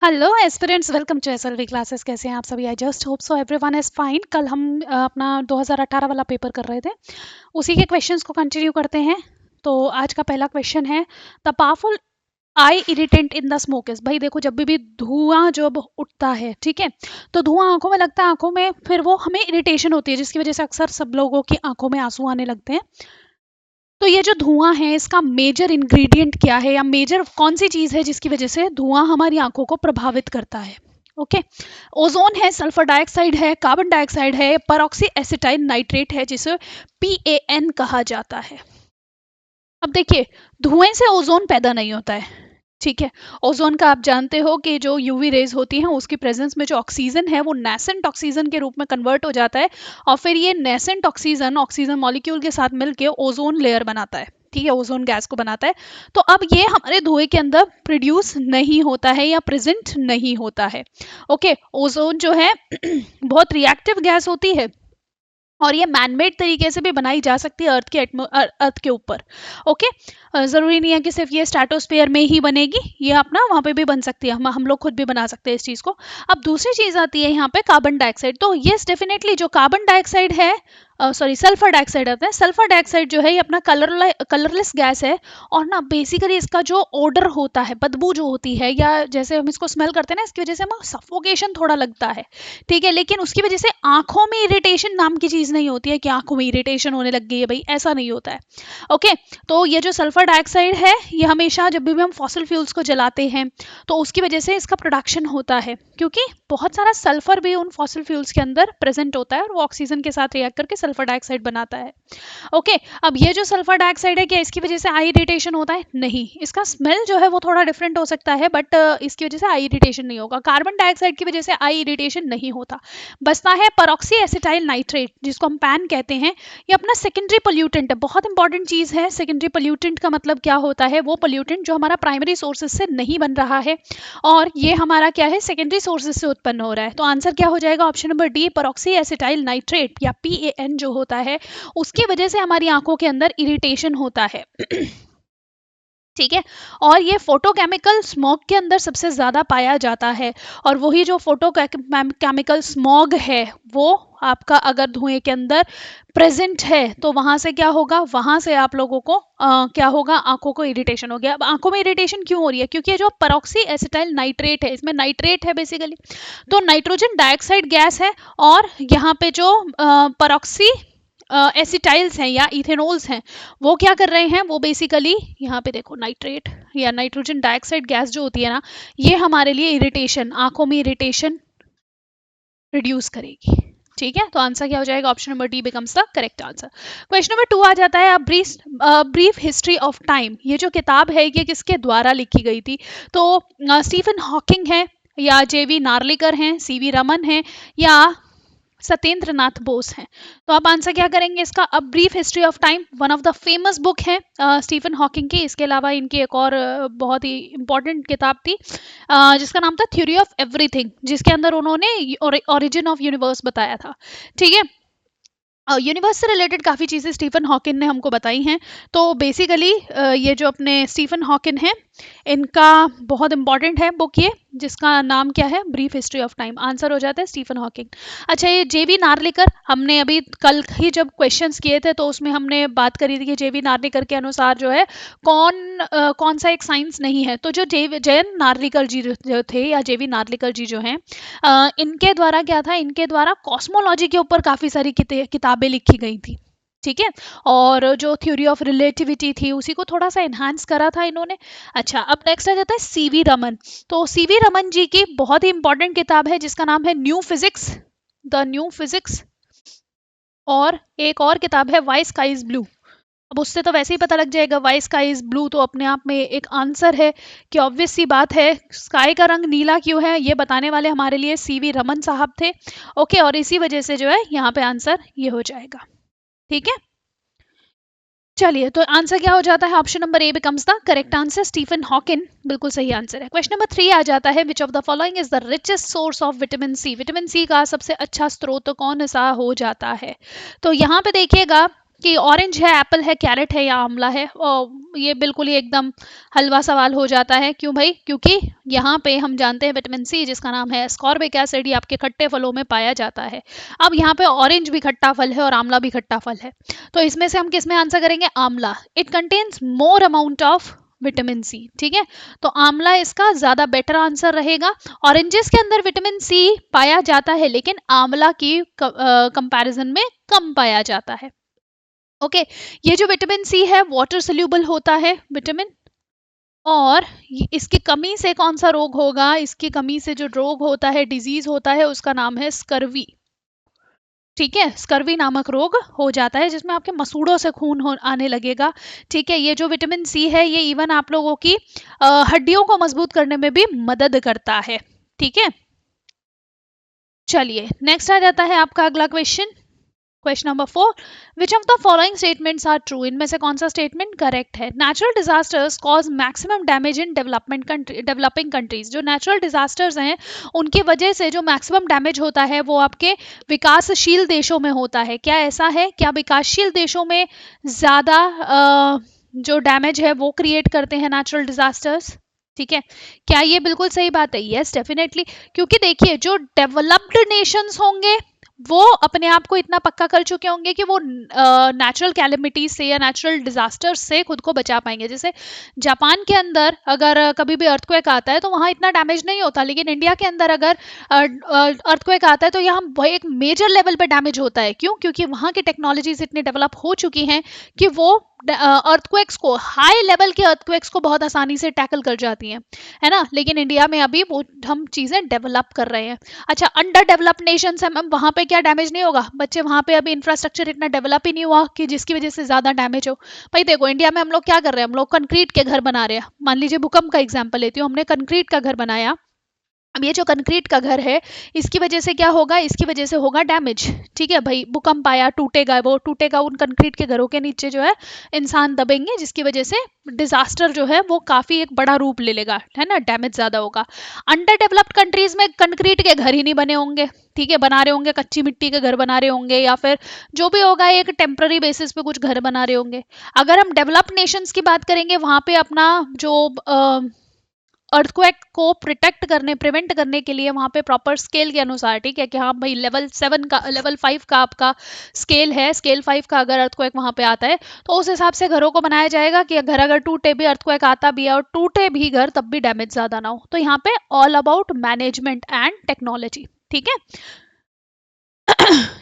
Hello aspirants, welcome to SLV classes. कैसे हैं आप सभी? I just hope so everyone is fine. कल हम अपना 2018 वाला पेपर कर रहे थे, उसी के क्वेश्चंस को कंटिन्यू करते हैं। तो आज का पहला क्वेश्चन है, the powerful I irritant in the smoke is. भाई देखो, जब भी धुआं जब उठता है, ठीक है, तो धुआं आंखों में लगता है, आंखों में फिर वो हमें इरिटेशन होती है, जिसकी वजह से अक्सर सब लोगों की आंखों में आंसू आने लगते हैं। तो ये जो धुआं है, इसका मेजर इंग्रेडिएंट क्या है, या मेजर कौन सी चीज है जिसकी वजह से धुआं हमारी आंखों को प्रभावित करता है? ओके, ओजोन है, सल्फर डाइऑक्साइड है, कार्बन डाइऑक्साइड है, परऑक्सी एसिटाइल नाइट्रेट है, जिसे PAN कहा जाता है। अब देखिए, धुएं से ओजोन पैदा नहीं होता है, ठीक है। ओजोन का आप जानते हो कि जो यूवी रेज होती हैं, उसकी प्रेजेंस में जो ऑक्सीजन है वो नेसेंट ऑक्सीजन के रूप में कन्वर्ट हो जाता है, और फिर ये नेसेंट ऑक्सीजन ऑक्सीजन मॉलिक्यूल के साथ मिलके ओजोन लेयर बनाता है, ठीक है, ओजोन गैस को बनाता है। तो अब ये हमारे धुएं के अंदर प्रोड्यूस नहीं होता है या प्रेजेंट नहीं होता है। ओके, ओजोन जो है बहुत रिएक्टिव गैस होती है, और ये मैनमेड तरीके से भी बनाई जा सकती है अर्थ के ऊपर। ओके, ज़रूरी नहीं है कि सिर्फ ये स्ट्रेटोस्फेयर में ही बनेगी, ये अपना वहाँ पे भी बन सकती है, हम लोग खुद भी बना सकते हैं इस चीज़ को। अब दूसरी चीज़ आती है यहाँ पे कार्बन डाइऑक्साइड। तो यस, डेफिनेटली जो कार्बन डाइऑक्साइड है, सॉरी सल्फर डाइऑक्साइड आता है, सल्फर डाइऑक्साइड जो है ये अपना कलरलेस गैस है, और ना बेसिकली इसका जो ओडर होता है, बदबू जो होती है, या जैसे हम इसको स्मेल करते हैं ना, इसकी वजह से हमें सफोकेशन थोड़ा लगता है, ठीक है, लेकिन उसकी वजह से आंखों में इरिटेशन नाम की चीज़ नहीं होती है कि आंखों में इरिटेशन होने लग गई है, भाई ऐसा नहीं होता है। ओके, तो ये जो सल्फर डाइऑक्साइड है, ये हमेशा जब भी हम फॉसिल फ्यूल्स को जलाते हैं तो उसकी वजह से इसका प्रोडक्शन होता है, क्योंकि बहुत सारा सल्फर भी उन फॉसिल फ्यूल्स के अंदर प्रेजेंट होता है, और वो ऑक्सीजन के साथ रिएक्ट करके सल्फर डाइऑक्साइड बनाता है। ओके, अब ये जो सल्फर डाइऑक्साइड है, क्या इसकी वजह से आई इरिटेशन होता है? नहीं, इसका स्मेल जो है वो थोड़ा डिफरेंट हो सकता है, बट इसकी वजह से आई इरिटेशन नहीं होगा। कार्बन डाइऑक्साइड की वजह से आई इरिटेशन नहीं होता। बचता है परऑक्सी एसिटाइल नाइट्रेट, जिसको हम पैन कहते हैं। ये अपना सेकेंडरी पोल्यूटेंट है, बहुत इंपॉर्टेंट चीज़ है। सेकेंडरी पोल्यूटेंट का मतलब क्या होता है? वो पोल्यूटेंट जो हमारा प्राइमरी सोर्सेज से नहीं बन रहा है, और ये हमारा क्या है, सेकेंडरी सोर्सेज से उत्पन्न हो रहा है। तो आंसर क्या हो जाएगा? Option number D, परऑक्सी acetyl nitrate या PAN जो होता है, उसकी वजह से हमारी आंखों के अंदर इरिटेशन होता है। ठीक है, और ये फोटोकेमिकल स्मॉग के अंदर सबसे ज़्यादा पाया जाता है, और वही जो फोटोकेमिकल स्मॉग है वो आपका अगर धुएं के अंदर प्रेजेंट है, तो वहाँ से क्या होगा, वहाँ से आप लोगों को क्या होगा, आंखों को इरिटेशन हो गया। अब आंखों में इरिटेशन क्यों हो रही है? क्योंकि ये जो परऑक्सी एसिटाइल नाइट्रेट है, इसमें नाइट्रेट है बेसिकली, तो नाइट्रोजन डाइऑक्साइड गैस है, और यहाँ पे जो परऑक्सी एसिटाइल्स हैं या इथेनॉल्स हैं, वो क्या कर रहे हैं, वो बेसिकली यहाँ पे देखो, नाइट्रेट या नाइट्रोजन डाइऑक्साइड गैस जो होती है ना, ये हमारे लिए इरिटेशन, आंखों में इरिटेशन रिड्यूस करेगी। ठीक है, तो आंसर क्या हो जाएगा? Option number D becomes the correct answer. Question number 2 आ जाता है, ब्रीफ हिस्ट्री ऑफ टाइम। ये जो किताब है, ये किसके द्वारा लिखी गई थी? तो स्टीफन हॉकिंग है, या JV नार्लिकर हैं, CV रमन है, या सत्येंद्र नाथ बोस हैं? तो आप आंसर क्या करेंगे इसका? अब brief history of time one of the famous book है स्टीफन हॉकिंग की। इसके अलावा इनकी एक और बहुत ही इंपॉर्टेंट किताब थी जिसका नाम था थ्योरी ऑफ एवरीथिंग, जिसके अंदर उन्होंने ओरिजिन ऑफ यूनिवर्स बताया था। ठीक है, यूनिवर्स से रिलेटेड काफ़ी चीज़ें स्टीफन हॉकिन ने हमको बताई हैं। तो बेसिकली ये जो अपने स्टीफन हॉकिन हैं, इनका बहुत इंपॉर्टेंट है बुक ये, जिसका नाम क्या है? Brief history of time. Answer हो जाता है स्टीफन हॉकिंग। अच्छा, ये JV नार्लिकर, हमने अभी कल ही जब क्वेश्चंस किए थे तो उसमें हमने बात करी थी कि JV नार्लिकर के अनुसार जो है कौन सा एक साइंस नहीं है। तो जो जयंत नार्लिकर जी जो थे, या JV नार्लिकर जी जो हैं, इनके द्वारा क्या था, इनके द्वारा कॉस्मोलॉजी के ऊपर काफ़ी सारी किताबें लिखी गई थी। ठीक है, और जो थ्योरी ऑफ रिलेटिविटी थी, उसी को थोड़ा सा एनहांस करा था इन्होंने। अच्छा, अब नेक्स्ट आ जाता है CV रमन। तो CV रमन जी की बहुत ही इंपॉर्टेंट किताब है, जिसका नाम है new physics, the new physics, और एक और किताब है वाई स्काई इज ब्लू। अब उससे तो वैसे ही पता लग जाएगा, वाई स्काई इज ब्लू तो अपने आप में एक आंसर है कि ऑब्वियस सी बात है, स्काई का रंग नीला क्यों है, ये बताने वाले हमारे लिए CV रमन साहब थे। ओके, और इसी वजह से जो है यहाँ पे आंसर ये हो जाएगा। ठीक है, चलिए, तो आंसर क्या हो जाता है? Option number A becomes the correct answer, Stephen Hawking बिल्कुल सही आंसर है। क्वेश्चन नंबर 3 आ जाता है, which of the following is the richest source of vitamin C? Vitamin C का सबसे अच्छा स्रोत कौन सा हो जाता है? तो यहाँ पे देखिएगा, कि ऑरेंज है, एप्पल है, कैरेट है या आंवला है? और ये बिल्कुल ही एकदम हलवा सवाल हो जाता है। क्यों भाई? क्योंकि यहाँ पे हम जानते हैं विटामिन सी जिसका नाम है एस्कॉर्बिक एसिड, ये आपके खट्टे फलों में पाया जाता है। अब यहाँ पे ऑरेंज भी खट्टा फल है और आंवला भी खट्टा फल है, तो इसमें से हम किस में आंसर करेंगे? आंवला। It contains more amount of vitamin C, ठीक है, तो आंवला इसका ज्यादा बेटर आंसर रहेगा। ऑरेंजेस के अंदर विटामिन सी पाया जाता है, लेकिन आंवला की कंपैरिजन में कम पाया जाता है। ओके, ये जो विटामिन सी है वाटर सोल्यूबल होता है विटामिन, और इसकी कमी से कौन सा रोग होगा? इसकी कमी से जो रोग होता है, डिजीज होता है, उसका नाम है स्कर्वी। ठीक है, स्कर्वी नामक रोग हो जाता है जिसमें आपके मसूड़ों से खून आने लगेगा। ठीक है, ये जो विटामिन सी है ये इवन आप लोगों की हड्डियों को मजबूत करने में भी मदद करता है। ठीक है, चलिए नेक्स्ट आ जाता है आपका अगला question. Question number 4, which of the following statements are true? इनमें से कौन सा स्टेटमेंट करेक्ट है? Natural disasters cause maximum damage in developing countries. जो नेचुरल डिजास्टर्स हैं उनकी वजह से जो मैक्सिमम डैमेज होता है वो आपके विकासशील देशों में होता है। क्या ऐसा है? क्या विकासशील देशों में ज्यादा जो डैमेज है वो क्रिएट करते हैं नेचुरल डिजास्टर्स? ठीक है, क्या ये बिल्कुल सही बात है? यस डेफिनेटली, क्योंकि देखिए जो डेवलप्ड नेशंस होंगे वो अपने आप को इतना पक्का कर चुके होंगे कि वो नेचुरल कैलेमिटीज से या नेचुरल डिजास्टर्स से खुद को बचा पाएंगे। जैसे जापान के अंदर अगर कभी भी अर्थक्वेक आता है तो वहाँ इतना डैमेज नहीं होता, लेकिन इंडिया के अंदर अगर अर्थक्वेक आता है तो यहाँ एक मेजर लेवल पे डैमेज होता है। क्यों? क्योंकि वहाँ की टेक्नोलॉजीज इतनी डेवलप हो चुकी हैं कि वो अर्थक्वेक्स को, हाई लेवल के अर्थक्वेक्स को बहुत आसानी से टैकल कर जाती हैं, है ना। लेकिन इंडिया में अभी वो हम चीज़ें डेवलप कर रहे हैं। अच्छा, अंडर डेवलप्ड नेशंस है मैम, वहाँ पे क्या डैमेज नहीं होगा? बच्चे वहाँ पे अभी इंफ्रास्ट्रक्चर इतना डेवलप ही नहीं हुआ कि जिसकी वजह से ज़्यादा डैमेज हो। भाई देखो इंडिया में हम लोग क्या कर रहे हैं, हम लोग कंक्रीट के घर बना रहे हैं। मान लीजिए भूकंप का एग्जाम्पल लेती हूँ, हमने कंक्रीट का घर बनाया। अब ये जो कंक्रीट का घर है इसकी वजह से क्या होगा? इसकी वजह से होगा डैमेज। ठीक है भाई, भूकंप आया, टूटेगा, वो टूटेगा, उन कंक्रीट के घरों के नीचे जो है इंसान दबेंगे, जिसकी वजह से डिजास्टर जो है वो काफी एक बड़ा रूप ले लेगा, है ना, डैमेज ज्यादा होगा। अंडर डेवलप्ड कंट्रीज में कंक्रीट के घर ही नहीं बने होंगे, ठीक है, बना रहे होंगे कच्ची मिट्टी के घर बना रहे होंगे, या फिर जो भी होगा एक टेम्पररी बेसिस पे कुछ घर बना रहे होंगे। अगर हम डेवलप्ड नेशंस की बात करेंगे वहां पे अपना जो अर्थक्वेक को प्रिवेंट करने के लिए वहां पे प्रॉपर स्केल के अनुसार, ठीक है, कि हाँ भाई लेवल 7 का, लेवल 5 का आपका स्केल है, स्केल 5 का अगर अर्थक्वेक वहां पे आता है तो उस हिसाब से घरों को बनाया जाएगा कि घर अगर टूटे भी, अर्थक्वेक आता भी है और टूटे भी घर तब भी डैमेज ज्यादा ना हो। तो यहाँ पे all about management and technology. ठीक है,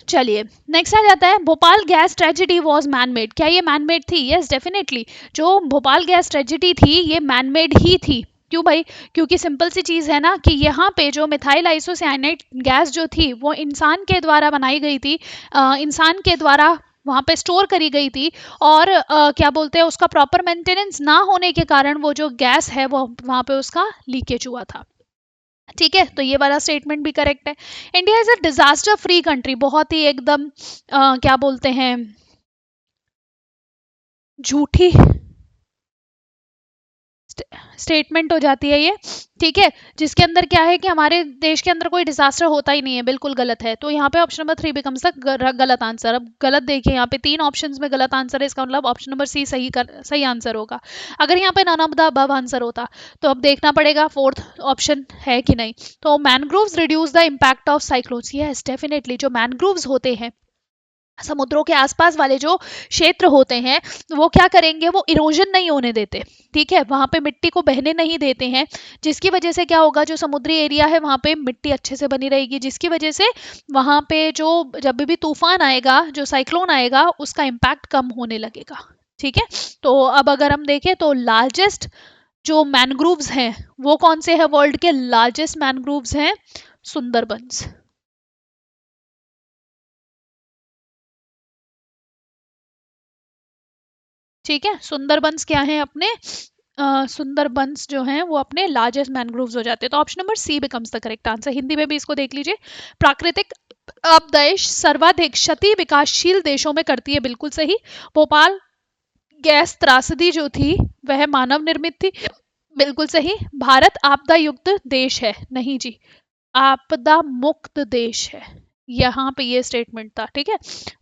चलिए नेक्स्ट आ जाता है, Bhopal gas tragedy was manmade. क्या ये मैनमेड थी? यस डेफिनेटली, जो भोपाल गैस ट्रेजेडी थी ये मैनमेड ही थी। क्यों भाई? क्योंकि सिंपल सी चीज है ना कि यहाँ पे जो मिथाइल आइसोसाइनेट गैस जो थी वो इंसान के द्वारा बनाई गई थी, इंसान के द्वारा वहां पे स्टोर करी गई थी, और क्या बोलते हैं, उसका प्रॉपर मेंटेनेंस ना होने के कारण वो जो गैस है वो वहां पे उसका लीकेज हुआ था। ठीक है, तो ये वाला स्टेटमेंट भी करेक्ट है। India is a disaster free country, बहुत ही एकदम क्या बोलते हैं, झूठी स्टेटमेंट हो जाती है ये। ठीक है, जिसके अंदर क्या है कि हमारे देश के अंदर कोई डिजास्टर होता ही नहीं है, बिल्कुल गलत है। तो यहाँ पे ऑप्शन नंबर 3 बिकम्स द गलत आंसर। अब गलत देखिए, यहाँ पे 3 ऑप्शंस में गलत आंसर है, इसका मतलब ऑप्शन नंबर सी सही आंसर होगा। अगर यहाँ पे none of the above answer होता तो अब देखना पड़ेगा फोर्थ ऑप्शन है कि नहीं। तो mangroves reduce the impact of cyclones. Yes definitely, जो मैनग्रोव्स होते हैं, समुद्रों के आसपास वाले जो क्षेत्र होते हैं, वो क्या करेंगे, वो इरोजन नहीं होने देते। ठीक है, वहां पे मिट्टी को बहने नहीं देते हैं, जिसकी वजह से क्या होगा, जो समुद्री एरिया है वहां पे मिट्टी अच्छे से बनी रहेगी, जिसकी वजह से वहां पे जो जब भी तूफान आएगा, जो साइक्लोन आएगा, उसका इम्पैक्ट कम होने लगेगा। ठीक है, तो अब अगर हम देखें तो लार्जेस्ट जो मैनग्रूव्स हैं वो कौन से हैं? वर्ल्ड के लार्जेस्ट मैनग्रूव्स हैं सुंदरबंस। ठीक है, सुंदरबंस क्या है अपने, सुंदरबंस जो हैं वो अपने लार्जेस्ट मैनग्रोव्स हो जाते हैं। तो option number C becomes the correct answer. Hindi में भी इसको देख लीजिए, प्राकृतिक आपदाएं सर्वाधिक क्षति विकासशील देशों में करती है, बिल्कुल सही। भोपाल गैस त्रासदी जो थी वह मानव निर्मित थी, बिल्कुल सही। भारत आपदा युक्त देश है, नहीं जी, आपदा मुक्त देश है, यहाँ पे ये स्टेटमेंट था, ठीक है।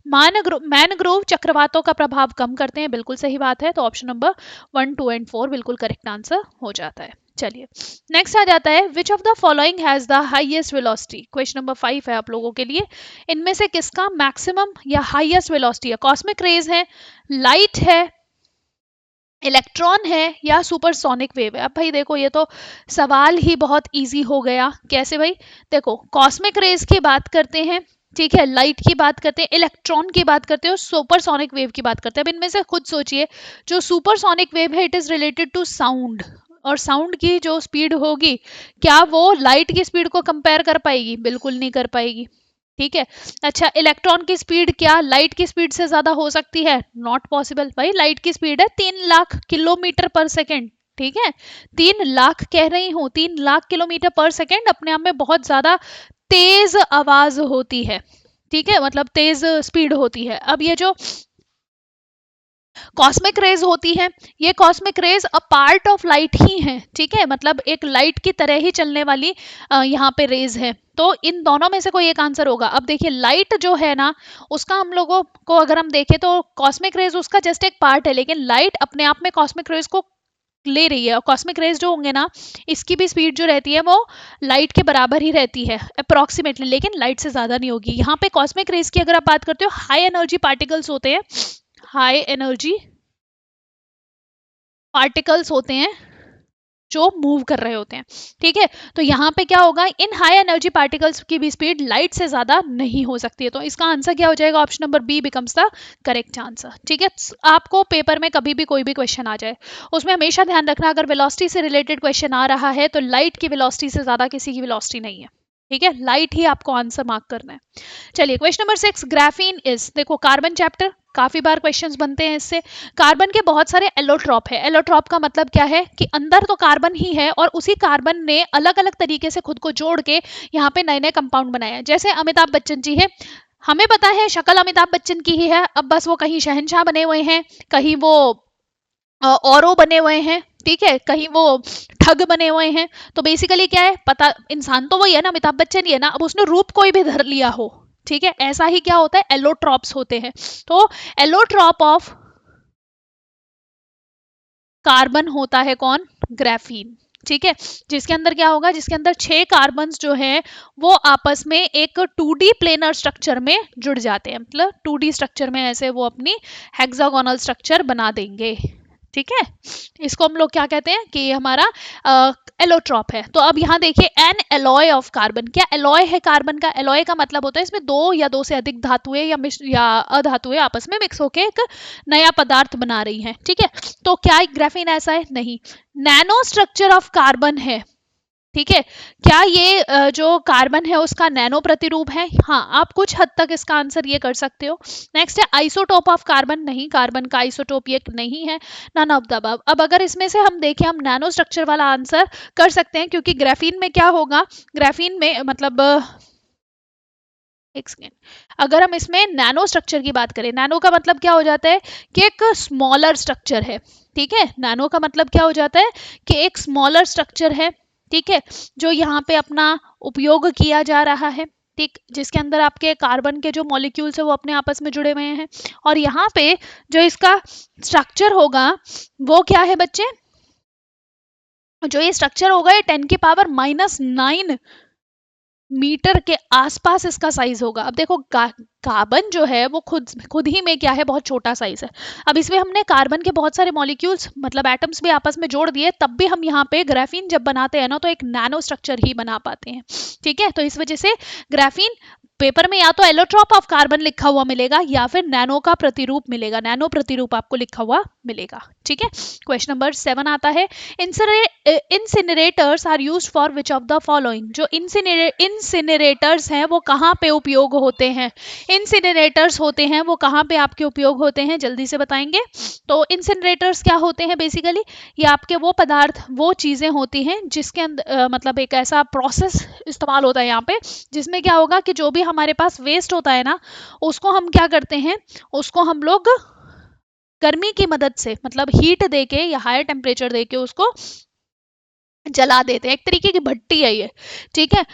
मैनग्रोव चक्रवातों का प्रभाव कम करते हैं, बिल्कुल सही बात है। तो ऑप्शन नंबर 1, 2 एंड 4 बिल्कुल करेक्ट आंसर हो जाता है। चलिए नेक्स्ट आ जाता है, which of the following has the highest velocity. Question number 5 है आप लोगों के लिए, इनमें से किसका मैक्सिमम या हाईएस्ट वेलोसिटी है? कॉस्मिक रेज है, लाइट है, इलेक्ट्रॉन है, या सुपरसोनिक वेव है? अब भाई देखो ये तो सवाल ही बहुत इजी हो गया। कैसे भाई? देखो कॉस्मिक रेज की बात करते हैं, ठीक है, लाइट की बात करते हैं, इलेक्ट्रॉन की बात करते हैं और सुपरसोनिक वेव की बात करते हैं। अब इनमें से खुद सोचिए, जो सुपरसोनिक वेव है it is related to sound, और साउंड की जो स्पीड होगी, क्या वो लाइट की स्पीड को कंपेयर कर पाएगी? बिल्कुल नहीं कर पाएगी, ठीक है। अच्छा, इलेक्ट्रॉन की स्पीड क्या लाइट की स्पीड से ज्यादा हो सकती है? नॉट पॉसिबल भाई, लाइट की स्पीड है 3 लाख किलोमीटर पर सेकेंड, ठीक है। 3 लाख कह रही हूँ, 3 लाख किलोमीटर पर सेकेंड अपने आप में बहुत ज्यादा तेज आवाज होती है, ठीक है, मतलब तेज स्पीड होती है। अब ये जो कॉस्मिक रेज होती है, ये cosmic rays a part of light ही है, ठीक है, मतलब एक लाइट की तरह ही चलने वाली यहाँ पे रेज है। तो इन दोनों में से कोई एक आंसर होगा। अब देखिए लाइट जो है ना, उसका हम लोगों को अगर हम देखें तो कॉस्मिक रेज उसका जस्ट एक पार्ट है, लेकिन लाइट अपने आप में कॉस्मिक रेज को ले रही है। और कॉस्मिक रेज जो होंगे ना, इसकी भी स्पीड जो रहती है वो लाइट के बराबर ही रहती है अप्रोक्सीमेटली, लेकिन लाइट से ज्यादा नहीं होगी। यहाँ पे कॉस्मिक रेज की अगर आप बात करते हो, हाई एनर्जी पार्टिकल्स होते हैं, हाई एनर्जी पार्टिकल्स होते हैं जो मूव कर रहे होते हैं, ठीक है। तो यहाँ पे क्या होगा, इन हाई एनर्जी पार्टिकल्स की भी स्पीड लाइट से ज्यादा नहीं हो सकती है। तो इसका आंसर क्या हो जाएगा? Option number B becomes the correct answer, ठीक है। आपको पेपर में कभी भी कोई भी क्वेश्चन आ जाए, उसमें हमेशा ध्यान रखना, अगर वेलोसिटी से रिलेटेड क्वेश्चन आ रहा है तो लाइट की वेलोसिटी से ज्यादा किसी की वेलोसिटी नहीं है, ठीक है, लाइट ही आपको आंसर मार्क करना है। चलिए क्वेश्चन नंबर 6, ग्राफीन इज, देखो कार्बन चैप्टर काफी बार क्वेश्चंस बनते हैं इससे। कार्बन के बहुत सारे एलोट्रॉप है। एलोट्रॉप का मतलब क्या है कि अंदर तो कार्बन ही है और उसी कार्बन ने अलग अलग तरीके से खुद को जोड़ के यहाँ पे नए नए कंपाउंड बनाए हैं। जैसे अमिताभ बच्चन जी है, हमें पता है शक्ल अमिताभ बच्चन की ही है, अब बस वो कहीं शहनशाह बने हुए हैं, कहीं वो औरो बने हुए हैं, ठीक है, कहीं वो ठग बने हुए हैं। तो बेसिकली क्या है पता, इंसान तो वही है ना, अमिताभ बच्चन ही है ना, अब उसने रूप कोई भी धर लिया हो, ठीक है, ऐसा ही क्या होता है, एलोट्रॉप्स होते हैं। तो एलोट्रॉप ऑफ कार्बन होता है कौन? ग्राफीन, ठीक है। जिसके अंदर क्या होगा, जिसके अंदर 6 कार्बन जो है वो आपस में एक 2D प्लेनर स्ट्रक्चर में जुड़ जाते हैं, मतलब 2D स्ट्रक्चर में ऐसे वो अपनी हेक्सागोनल स्ट्रक्चर बना देंगे, ठीक है। इसको हम लोग क्या कहते हैं कि ये हमारा एलोट्रॉप है। तो अब यहाँ देखिए, एन एलॉय ऑफ कार्बन, क्या एलॉय है कार्बन का? एलॉय का मतलब होता है इसमें 2 या 2 से अधिक धातुएं या अधातुएं आपस में मिक्स होके एक नया पदार्थ बना रही हैं, ठीक है। तो क्या ग्राफीन ऐसा है? नहीं। नैनो स्ट्रक्चर ऑफ कार्बन है, ठीक है। क्या ये जो कार्बन है उसका नैनो प्रतिरूप है? हाँ, आप कुछ हद तक इसका आंसर ये कर सकते हो। नेक्स्ट है आइसोटोप ऑफ कार्बन, नहीं, कार्बन का आइसोटोप ये नहीं है। None of the above. अब अगर इसमें से हम देखें, हम नैनो स्ट्रक्चर वाला आंसर कर सकते हैं, क्योंकि ग्राफीन में क्या होगा, ग्राफीन में मतलब एक सेकेंड, अगर हम इसमें नैनो स्ट्रक्चर की बात करें, नैनो का मतलब क्या हो जाता है कि एक स्मॉलर स्ट्रक्चर है, ठीक है। नैनो का मतलब क्या हो जाता है कि एक स्मॉलर स्ट्रक्चर है, ठीक है, जो यहाँ पे अपना उपयोग किया जा रहा है, ठीक, जिसके अंदर आपके कार्बन के जो मॉलिक्यूल्स है वो अपने आपस में जुड़े हुए हैं। और यहाँ पे जो इसका स्ट्रक्चर होगा वो क्या है बच्चे, जो ये स्ट्रक्चर होगा ये 10⁻⁹ मीटर के आसपास इसका साइज होगा। अब देखो कार्बन जो है वो खुद ही में क्या है, बहुत छोटा साइज है। अब इसमें हमने कार्बन के बहुत सारे मॉलिक्यूल्स मतलब एटम्स भी आपस में जोड़ दिए, तब भी हम यहाँ पे ग्राफीन जब बनाते हैं ना तो एक नैनो स्ट्रक्चर ही बना पाते हैं, ठीक है। तो इस वजह से ग्राफीन पेपर में या तो एलोट्रॉप ऑफ कार्बन लिखा हुआ मिलेगा या फिर नैनो का प्रतिरूप मिलेगा, नैनो प्रतिरूप आपको लिखा हुआ मिलेगा, ठीक है। क्वेश्चन नंबर 7 आता है, incinerators are used for which of the following. जो इंसिनरेटर्स हैं वो कहाँ पे उपयोग होते हैं? इंसिनरेटर्स होते हैं वो कहाँ पे आपके उपयोग होते हैं, जल्दी से बताएंगे। तो इंसिनरेटर्स क्या होते हैं? बेसिकली ये आपके वो पदार्थ, वो चीजें होती हैं जिसके अंदर मतलब एक ऐसा प्रोसेस इस्तेमाल होता है यहाँ पे, जिसमें क्या होगा कि जो भी हमारे पास वेस्ट होता है ना, उसको हम क्या करते हैं, उसको हम लोग गर्मी की मदद से मतलब हीट देके या हायर टेम्परेचर देके उसको जला देते हैं, एक तरीके की भट्टी है ये, ठीक है।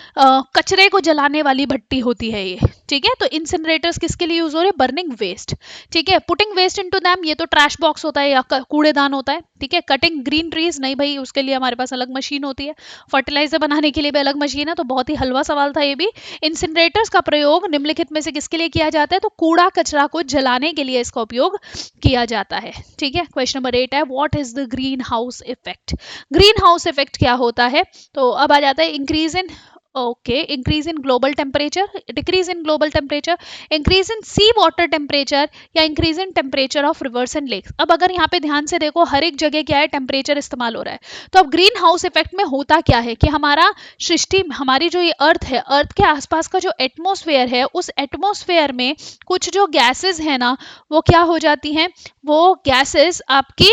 कचरे को जलाने वाली भट्टी होती है ये, ठीक है। तो इंसिनरेटर्स किसके लिए यूज हो रहे हैं? बर्निंग वेस्ट, ठीक है। पुटिंग वेस्ट इनटू दैम, ये तो ट्रैश बॉक्स होता है या कूड़ेदान होता है, ठीक है। कटिंग ग्रीन ट्रीज, नहीं भाई, उसके लिए हमारे पास अलग मशीन होती है। फर्टिलाइजर बनाने के लिए भी अलग मशीन है, तो बहुत ही हलवा सवाल था ये भी। इंसिनरेटर्स का प्रयोग निम्नलिखित में से किसके लिए किया जाता है? तो कूड़ा कचरा को जलाने के लिए इसका उपयोग किया जाता है, ठीक है। क्वेश्चन नंबर 8 है, what is the greenhouse effect? Greenhouse effect क्या होता है? तो अब आ जाता है increase in, okay, increase in global temperature, decrease in global temperature, increase in sea water temperature, या increase in temperature of rivers and lakes. अब अगर यहाँ पे ध्यान से देखो, हर एक जगह क्या है? टेम्परेचर इस्तेमाल हो रहा है। तो अब ग्रीन हाउस इफेक्ट में होता क्या है कि हमारा सृष्टि, हमारी जो ये अर्थ है, अर्थ के आसपास का जो एटमोस्फेयर है, उस एटमोस्फेयर में कुछ जो गैसेस है ना, वो क्या हो जाती हैं? वो गैसेस आपकी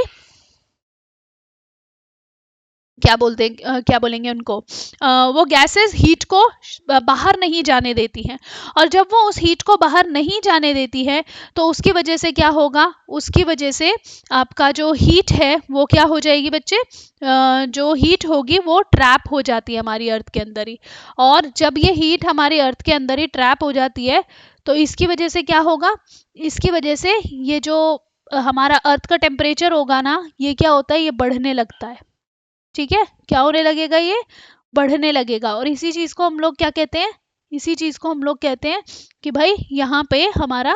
क्या बोलते हैं, क्या बोलेंगे उनको, वो गैसेस हीट को बाहर नहीं जाने देती हैं। और जब वो उस हीट को बाहर नहीं जाने देती है, तो उसकी वजह से क्या होगा? उसकी वजह से आपका जो हीट है वो क्या हो जाएगी बच्चे? जो हीट होगी वो ट्रैप हो जाती है हमारी अर्थ के अंदर ही। और जब ये हीट हमारी अर्थ के अंदर ही ट्रैप हो जाती है, तो इसकी वजह से क्या होगा? इसकी वजह से ये जो हमारा अर्थ का टेम्परेचर होगा ना, ये क्या होता है? ये बढ़ने लगता है, ठीक है। क्या होने लगेगा? ये बढ़ने लगेगा। और इसी चीज को हम लोग क्या कहते हैं? इसी चीज को हम लोग कहते हैं कि भाई यहाँ पे हमारा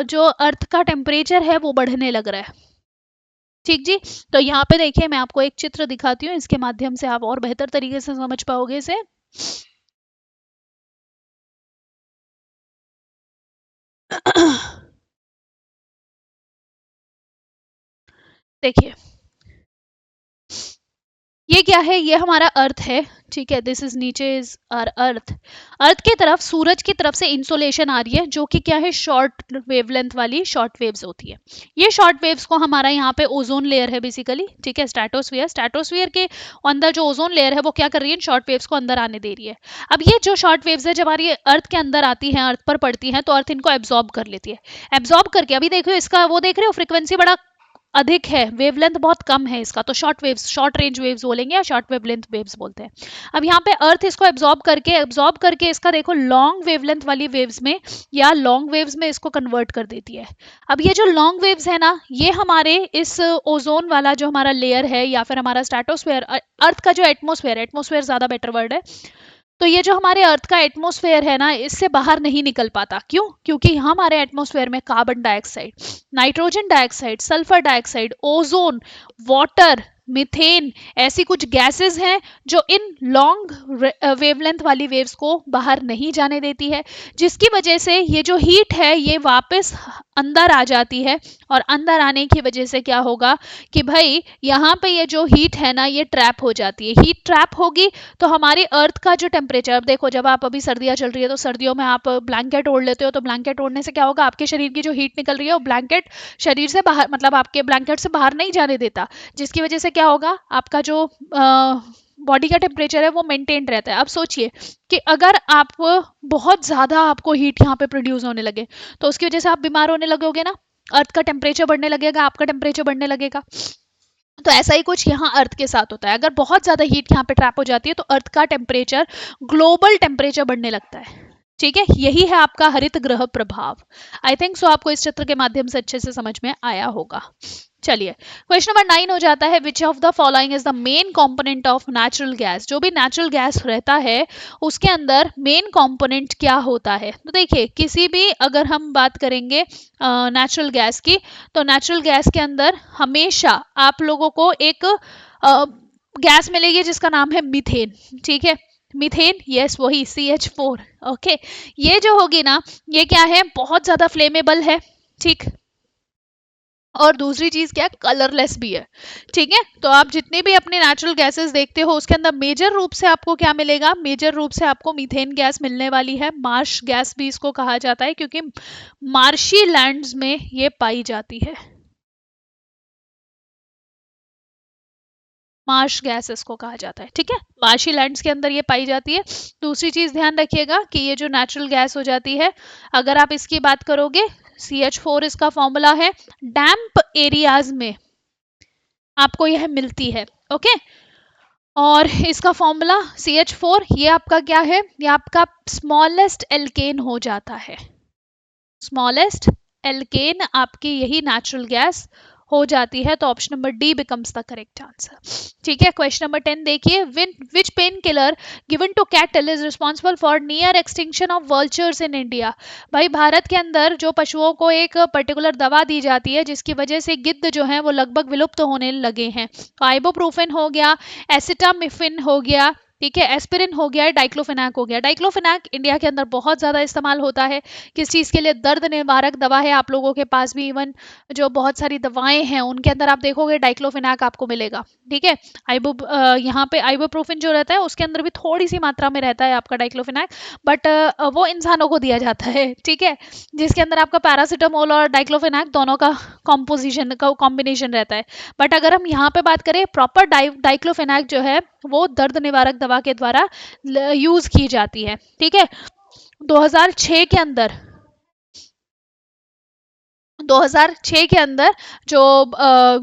जो अर्थ का टेम्परेचर है वो बढ़ने लग रहा है, ठीक जी। तो यहाँ पे देखिए, मैं आपको एक चित्र दिखाती हूँ, इसके माध्यम से आप और बेहतर तरीके से समझ पाओगे इसे। देखिए, ये क्या है? ये हमारा अर्थ है, ठीक है। दिस इज, नीचे इज आर अर्थ। अर्थ की तरफ, सूरज की तरफ से इंसोलेशन आ रही है, जो कि क्या है? शॉर्ट वेवलेंथ वाली शॉर्ट वेव्स होती है। ये शॉर्ट वेव्स को हमारा यहाँ पे ओजोन लेयर है बेसिकली, ठीक है, स्ट्रेटोस्फीयर, स्ट्रेटोस्फीयर के अंदर जो ओजोन लेयर है वो क्या कर रही है? शॉर्ट वेव्स को अंदर आने दे रही है। अब ये जो शॉर्ट वेव्स है, जब हमारी अर्थ के अंदर आती है, अर्थ पर पड़ती है, तो अर्थ इनको एब्जॉर्ब कर लेती है। एब्जॉर्ब करके, अभी देखो इसका वो देख रहे हो, फ्रिक्वेंसी बड़ा अधिक है, वेवलेंथ बहुत कम है इसका, तो short waves, short range waves बोलेंगे, या शॉर्ट वेवलेंथ वेव्स बोलते हैं। अब यहाँ पे अर्थ इसको एब्जॉर्ब करके इसका देखो लॉन्ग वेवलेंथ वाली वेव्स में, या लॉन्ग वेव्स में इसको कन्वर्ट कर देती है। अब ये जो लॉन्ग वेव्स है ना, ये हमारे इस ओजोन वाला जो हमारा लेयर है, या फिर हमारा स्ट्रेटोस्फेयर, अर्थ का जो एटमोस्फेयर, एटमोस्फेयर ज्यादा बेटर वर्ड है, तो ये जो हमारे अर्थ का एटमॉस्फेयर है ना, इससे बाहर नहीं निकल पाता। क्यों? क्योंकि हमारे एटमॉस्फेयर में carbon dioxide, nitrogen dioxide, sulphur dioxide, ozone, water, methane, ऐसी कुछ गैसेस हैं जो इन लॉन्ग वेवलेंथ वाली वेव्स को बाहर नहीं जाने देती है, जिसकी वजह से ये जो हीट है ये वापस अंदर आ जाती है। और अंदर आने की वजह से क्या होगा कि भाई यहाँ पे ये जो हीट है ना, ये ट्रैप हो जाती है। हीट ट्रैप होगी तो हमारी अर्थ का जो टेम्परेचर, अब देखो, जब आप, अभी सर्दियां चल रही है, तो सर्दियों में आप ब्लैंकेट ओढ़ लेते हो, तो ब्लैंकेट ओढ़ने से क्या होगा? आपके शरीर की जो हीट निकल रही है वो ब्लैंकेट शरीर से बाहर, मतलब आपके ब्लैंकेट से बाहर नहीं जाने देता, जिसकी वजह से क्या होगा? आपका जो बॉडी का टेम्परेचर है वो मेंटेन रहता है। अब सोचिए कि अगर आप, बहुत ज़्यादा आपको हीट यहाँ पे प्रोड्यूस होने लगे, तो उसकी वजह से आप बीमार होने लगोगे ना, अर्थ का टेम्परेचर बढ़ने लगेगा, आपका टेम्परेचर बढ़ने लगेगा। तो ऐसा ही कुछ यहाँ अर्थ के साथ होता है। अगर बहुत ज्यादा हीट यहाँ पे ट्रैप हो जाती है, तो अर्थ का टेम्परेचर, ग्लोबल टेम्परेचर बढ़ने लगता है, ठीक है। यही है आपका हरित ग्रह प्रभाव। आई थिंक सो आपको इस चित्र के माध्यम से अच्छे से समझ में आया होगा। चलिए, क्वेश्चन नंबर 9 हो जाता है, which of the following is the main component of natural gas? जो भी नेचुरल गैस रहता है, उसके अंदर मेन कंपोनेंट क्या होता है? तो देखिए, किसी भी, अगर हम बात करेंगे नेचुरल गैस की, तो नेचुरल गैस के अंदर हमेशा आप लोगों को एक गैस मिलेगी जिसका नाम है मीथेन, ठीक है। मीथेन, यस, वही CH4, ओके। ये जो होगी ना, ये क्या है? बहुत ज्यादा फ्लेमेबल है, ठीक। और दूसरी चीज क्या? कलरलेस भी है, ठीक है। तो आप जितने भी अपने नेचुरल गैसेस देखते हो, उसके अंदर मेजर रूप से आपको क्या मिलेगा? मेजर रूप से आपको मीथेन गैस मिलने वाली है। मार्श गैस भी इसको कहा जाता है, क्योंकि मार्शी लैंड्स में ये पाई जाती है। मार्श गैस इसको कहा जाता है, ठीक है। मार्शी लैंड्स के अंदर ये पाई जाती है। दूसरी चीज ध्यान रखिएगा कि ये जो नेचुरल गैस हो जाती है, अगर आप इसकी बात करोगे, CH4 इसका फॉर्मूला है, डैम्प एरियाज में आपको यह मिलती है, ओके। और इसका फॉर्मूला CH4, ये आपका क्या है, ये आपका स्मॉलेस्ट एल्केन हो जाता है। स्मॉलेस्ट एल्केन आपकी यही नेचुरल गैस हो जाती है, तो option number D becomes the correct answer. ठीक है, क्वेश्चन नंबर 10 देखिए, which painkiller given to cattle is responsible for near extinction of vultures in India. भाई भारत के अंदर जो पशुओं को एक पर्टिकुलर दवा दी जाती है जिसकी वजह से गिद्ध जो है वो लगभग विलुप्त होने लगे हैं, आइबोप्रोफेन हो गया, एसिटामिफिन हो गया, ठीक है, एस्पिरिन हो गया, डाइक्लोफेनाक हो गया। डाइक्लोफेनाक इंडिया के अंदर बहुत ज़्यादा इस्तेमाल होता है, किस चीज़ के लिए, दर्द निवारक दवा है। आप लोगों के पास भी इवन जो बहुत सारी दवाएं हैं उनके अंदर आप देखोगे डाइक्लोफेनाक आपको मिलेगा। ठीक है, यहाँ पे आइबोप्रोफिन जो रहता है उसके अंदर भी थोड़ी सी मात्रा में रहता है आपका डाइक्लोफेनाक, बट वो इंसानों को दिया जाता है। ठीक है, जिसके अंदर आपका पैरासीटामोल और डाइक्लोफेनाक दोनों का कॉम्पोजिशन का कॉम्बिनेशन रहता है। बट अगर हम यहाँ पे बात करें, प्रॉपर डाइक्लोफेनाक जो है वो दर्द निवारक दवा के द्वारा यूज की जाती है। ठीक है, 2006 के अंदर 2006 के अंदर जो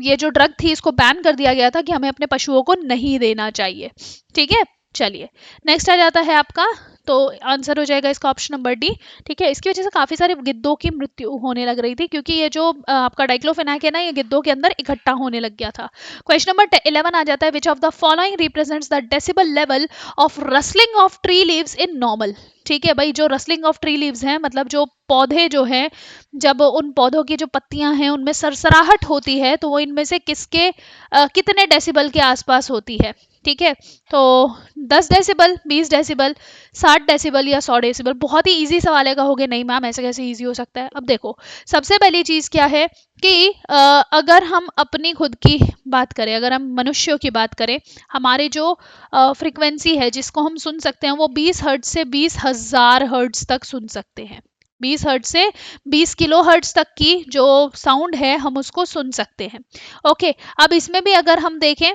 ये जो ड्रग थी इसको बैन कर दिया गया था कि हमें अपने पशुओं को नहीं देना चाहिए। ठीक है, चलिए नेक्स्ट आ जाता है आपका, तो आंसर हो जाएगा इसका ऑप्शन नंबर डी। ठीक है, इसकी वजह से काफी सारे गिद्धों की मृत्यु होने लग रही थी क्योंकि ये जो आपका डाइक्लोफेनाक है ना, ये गिद्धों के अंदर इकट्ठा होने लग गया था। क्वेश्चन नंबर 11 आ जाता है, which of the following represents the decibel level of rustling of tree leaves in normal. ठीक है भाई, जो रसलिंग ऑफ ट्री लीव्स हैं मतलब जो पौधे जो हैं, जब उन पौधों की जो पत्तियां हैं उनमें सरसराहट होती है तो वो इनमें से किसके कितने डेसिबल के आसपास होती है। ठीक है, तो 10 डेसिबल, 20 डेसिबल, 60 डेसिबल या 100 डेसिबल। बहुत ही इजी सवाल है, कहोगे नहीं मैम ऐसे कैसे इजी हो सकता है। अब देखो, सबसे पहली चीज क्या है कि अगर हम अपनी खुद की बात करें, अगर हम मनुष्यों की बात करें, हमारे जो फ्रीक्वेंसी है जिसको हम सुन सकते हैं वो 20 हर्ट्ज से 20,000 हर्ट्ज तक सुन सकते हैं। 20 हर्ट्ज से 20 किलो हर्ट्ज तक की जो साउंड है हम उसको सुन सकते हैं। ओके, अब इसमें भी अगर हम देखें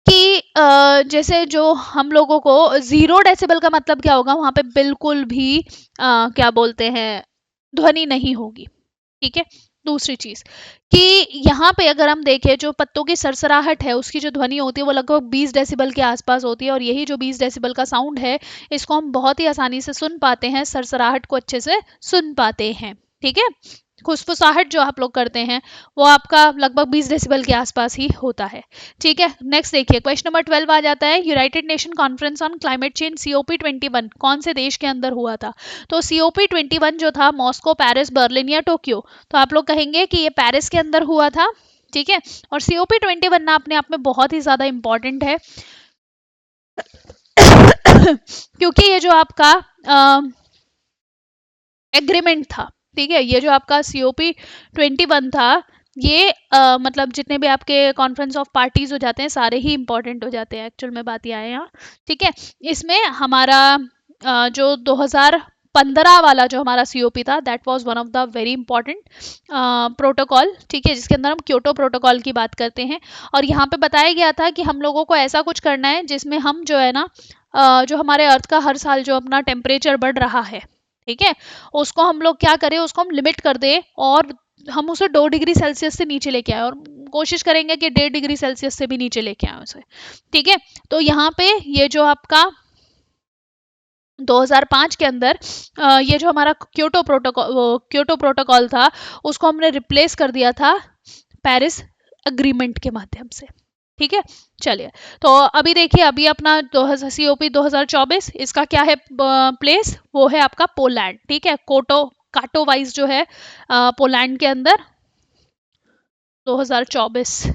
कि जैसे जो हम लोगों को 0 डेसिबल का मतलब क्या होगा, वहां पे बिल्कुल भी क्या बोलते हैं, ध्वनि नहीं होगी। ठीक है, दूसरी चीज कि यहाँ पे अगर हम देखें जो पत्तों की सरसराहट है उसकी जो ध्वनि होती है वो लगभग 20 डेसिबल के आसपास होती है, और यही जो 20 डेसिबल का साउंड है इसको हम बहुत ही आसानी से सुन पाते हैं, सरसराहट को अच्छे से सुन पाते हैं। ठीक है, फुसफुसाहट जो आप लोग करते हैं वो आपका लगभग 20 डेसिबल के आसपास ही होता है। ठीक है, नेक्स्ट देखिए, क्वेश्चन नंबर 12 आ जाता है, United nation conference on climate change COP21 कौन से देश के अंदर हुआ था। तो COP21 जो था, मॉस्को, पेरिस, बर्लिन या टोक्यो, तो आप लोग कहेंगे कि ये पेरिस के अंदर हुआ था। ठीक है, और COP21 ना अपने आप में बहुत ही ज्यादा इंपॉर्टेंट है क्योंकि ये जो आपका एग्रीमेंट था, ठीक है, ये जो आपका COP21 था, ये मतलब जितने भी आपके कॉन्फ्रेंस ऑफ पार्टीज हो जाते हैं सारे ही इंपॉर्टेंट हो जाते हैं, एक्चुअल में बात ये आए यहाँ। ठीक है, इसमें हमारा जो 2015 वाला जो हमारा COP था, that was one of the very important protocol. ठीक है, जिसके अंदर हम क्योटो प्रोटोकॉल की बात करते हैं, और यहाँ पे बताया गया था कि हम लोगों को ऐसा कुछ करना है जिसमें हम जो है ना जो हमारे अर्थ का हर साल जो अपना टेम्परेचर बढ़ रहा है, ठीक है, उसको हम लोग क्या करें, उसको हम लिमिट कर दें और हम उसे 2 डिग्री सेल्सियस से नीचे लेके आए, और कोशिश करेंगे कि 1.5 डिग्री सेल्सियस से भी नीचे लेके आए उसे। ठीक है, तो यहाँ पे ये जो आपका 2005 के अंदर ये जो हमारा क्योटो प्रोटोकॉल था उसको हमने रिप्लेस कर दिया था पेरिस अग्रीमेंट के माध्यम से। ठीक है, चलिए, तो अभी देखिए, अभी अपना COP 2024 इसका क्या है प्लेस, वो है आपका पोलैंड। ठीक है, काटो वाइज जो है पोलैंड के अंदर 2024।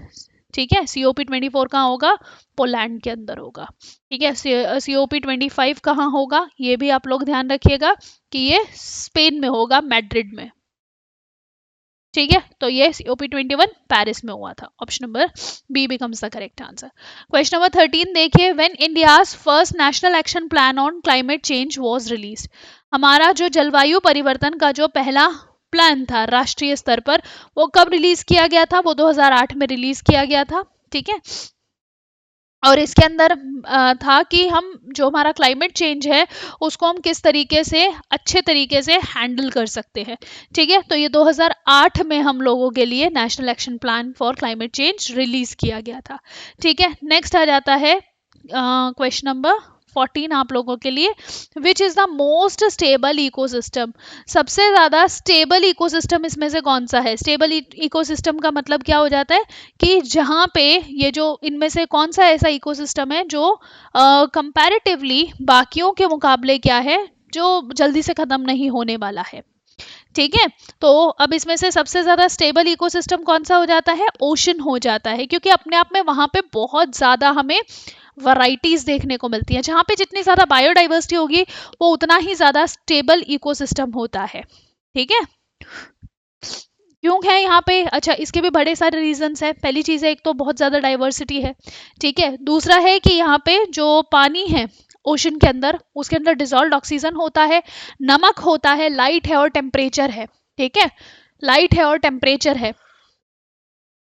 ठीक है, COP24 कहाँ होगा, पोलैंड के अंदर होगा। ठीक है, COP25 कहाँ होगा, ये भी आप लोग ध्यान रखिएगा कि ये स्पेन में होगा, मैड्रिड में। ठीक है, तो ये COP21 पेरिस में हुआ था। Option number B becomes the correct answer. Question number 13 देखिए, when India's first national action plan on climate change was released. हमारा जो जलवायु परिवर्तन का जो पहला प्लान था राष्ट्रीय स्तर पर, वो कब रिलीज किया गया था, वो 2008 में रिलीज किया गया था। ठीक है, और इसके अंदर था कि हम जो हमारा क्लाइमेट चेंज है उसको हम किस तरीके से अच्छे तरीके से हैंडल कर सकते हैं। ठीक है, तो ये 2008 में हम लोगों के लिए national action plan for climate change release किया गया था। ठीक है, नेक्स्ट आ जाता है क्वेश्चन नंबर 14 आप लोगों के लिए। विच is the most stable ecosystem? सबसे ज्यादा स्टेबल इकोसिस्टम इसमें से कौन सा है? स्टेबल इकोसिस्टम का मतलब क्या हो जाता है कि जहाँ पे ये जो इनमें से कौन सा ऐसा इकोसिस्टम है जो कंपैरेटिवली बाकियों के मुकाबले क्या है, जो जल्दी से खत्म नहीं होने वाला है। ठीक है, तो अब इसमें से सबसे ज्यादा स्टेबल इकोसिस्टम कौन सा हो जाता है? ओशन हो जाता है, क्योंकि अपने आप में वहां पे बहुत ज्यादा हमें वैरायटीज देखने को मिलती है। जहाँ पे जितनी ज्यादा बायोडाइवर्सिटी होगी वो उतना ही ज्यादा स्टेबल इकोसिस्टम होता है। ठीक है, क्यों है यहाँ पे? अच्छा, इसके भी बड़े सारे रीजंस है। पहली चीज है, एक तो बहुत ज्यादा डाइवर्सिटी है। ठीक है, दूसरा है कि यहाँ पे जो पानी है ओशन के अंदर, उसके अंदर डिजोल्व ऑक्सीजन होता है, नमक होता है, लाइट है और टेम्परेचर है। ठीक है, लाइट है और टेम्परेचर है।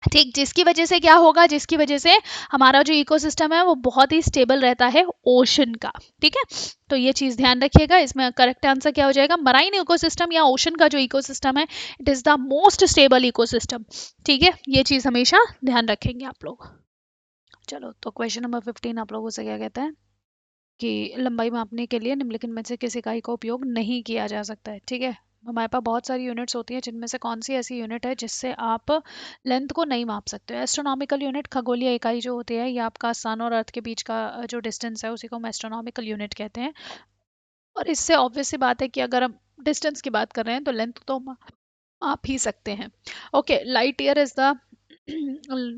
ठीक, जिसकी वजह से क्या होगा, जिसकी वजह से हमारा जो इकोसिस्टम है वो बहुत ही स्टेबल रहता है ओशन का। ठीक है, तो ये चीज ध्यान रखिएगा। इसमें करेक्ट आंसर क्या हो जाएगा? मराइन इकोसिस्टम या ओशन का जो इकोसिस्टम है, it is the most stable ecosystem. ठीक है, ये चीज हमेशा ध्यान रखेंगे आप लोग। चलो, तो क्वेश्चन नंबर 15 आप लोगों से क्या कहता है कि लंबाई मापने के लिए निम्नलिखित में से किसी इकाई का उपयोग नहीं किया जा सकता है। ठीक है, हमारे पास बहुत सारी यूनिट्स होती हैं, जिनमें से कौन सी ऐसी यूनिट है जिससे आप लेंथ को नहीं माप सकते हो? एस्ट्रोनॉमिकल यूनिट, खगोलीय इकाई जो होती है, ये आपका सन और अर्थ के बीच का जो डिस्टेंस है उसी को हम एस्ट्रोनॉमिकल यूनिट कहते हैं। और इससे ऑब्वियस सी बात है कि अगर हम डिस्टेंस की बात कर रहे हैं तो लेंथ तो हम माप ही सकते हैं। Okay, light year is the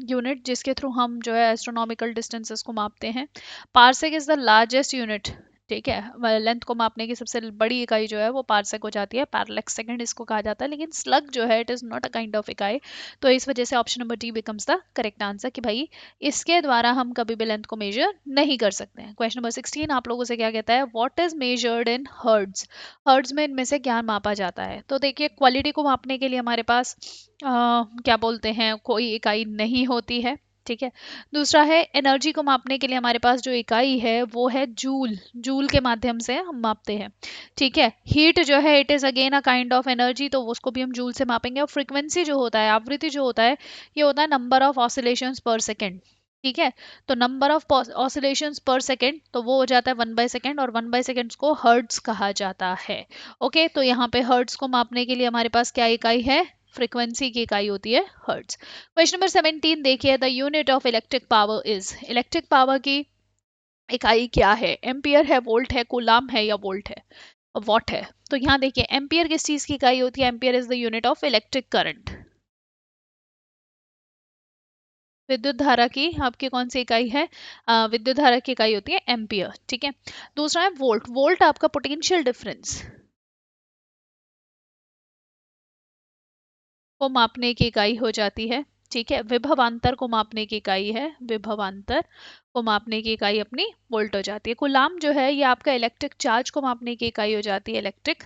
unit जिसके थ्रू हम जो है एस्ट्रोनॉमिकल डिस्टेंसेस को मापते हैं। Parsec is the largest unit. ठीक है, लेंथ को मापने की सबसे बड़ी इकाई जो है वो पार्सेक हो जाती है। पैरलैक्स सेकंड इसको कहा जाता है, लेकिन स्लग जो है it is not a kind of इकाई। तो इस वजह से option number D becomes the correct answer कि भाई इसके द्वारा हम कभी भी लेंथ को मेजर नहीं कर सकते हैं। क्वेश्चन नंबर 16 आप लोगों से क्या कहता है? What is measured in hertz? Hertz में इनमें से क्या मापा जाता है? तो देखिए, क्वालिटी को मापने के लिए हमारे पास क्या बोलते हैं, कोई इकाई नहीं होती है। ठीक है, दूसरा है एनर्जी को मापने के लिए हमारे पास जो इकाई है वो है जूल। जूल के माध्यम से हम मापते हैं। ठीक है, हीट जो है it is again a kind of energy, तो उसको भी हम जूल से मापेंगे। और फ्रीक्वेंसी जो होता है, आवृत्ति जो होता है, ये होता है नंबर ऑफ ऑसिलेशंस पर सेकेंड। ठीक है, तो नंबर ऑफ ऑसिलेशंस पर सेकेंड तो वो हो जाता है 1/सेकेंड, और 1/सेकेंड को हर्ट्ज कहा जाता है। ओके, तो यहाँ पे हर्ट्ज को मापने के लिए हमारे पास क्या इकाई है? फ्रीक्वेंसी की इकाई होती है हर्ट्ज। क्वेश्चन नंबर 17 देखिए, the unit of electric power is? Electric power की इकाई क्या है? एम्पियर है, वोल्ट है, कूलाम है, या वोल्ट है, वॉट है? तो यहाँ देखिए, एम्पियर किस चीज की इकाई होती है? Ampere is the unit of electric current. विद्युत धारा की आपकी कौन सी इकाई है? विद्युत धारा की इकाई होती है एम्पियर। ठीक है, दूसरा है वोल्ट। वोल्ट आपका पोटेंशियल डिफरेंस को मापने की इकाई हो जाती है। ठीक है, विभवांतर को मापने की इकाई है, विभवांतर को मापने की इकाई अपनी वोल्ट हो जाती है। कूलाम जो है ये आपका इलेक्ट्रिक चार्ज को मापने की इकाई हो जाती है, इलेक्ट्रिक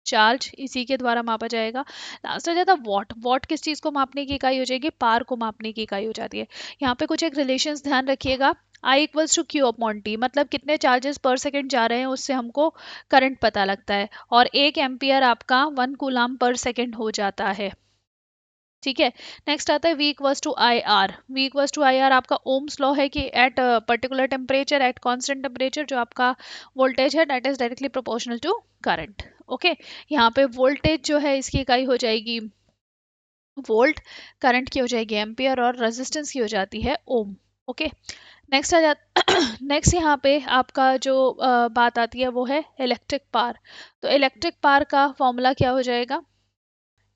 चार्ज इसी के द्वारा मापा जाएगा। लास्ट आ जाता है वॉट। वॉट किस चीज को मापने की इकाई हो जाएगी? पार को मापने की इकाई हो जाती है। यहाँ पे कुछ एक रिलेशंस ध्यान रखिएगा। I equals to Q upon T, मतलब कितने चार्जेस पर सेकंड जा रहे हैं उससे हमको करंट पता लगता है। और 1 एम्पियर आपका 1 कूलाम पर सेकंड हो जाता है। ठीक है, नेक्स्ट आता है V equals to I R. V equals to I R आपका ओम्स लॉ है कि at particular temperature, at constant temperature जो आपका वोल्टेज है that is directly proportional to current. Okay, यहाँ पे वोल्टेज जो है इसकी इकाई हो जाएगी वोल्ट, करंट की हो जाएगी एम्पियर, और रेजिस्टेंस की हो जाती है ओम। ओके, नेक्स्ट आ जाता नेक्स्ट यहाँ पे आपका जो बात आती है वो है इलेक्ट्रिक पार। तो इलेक्ट्रिक पार का फॉर्मूला क्या हो जाएगा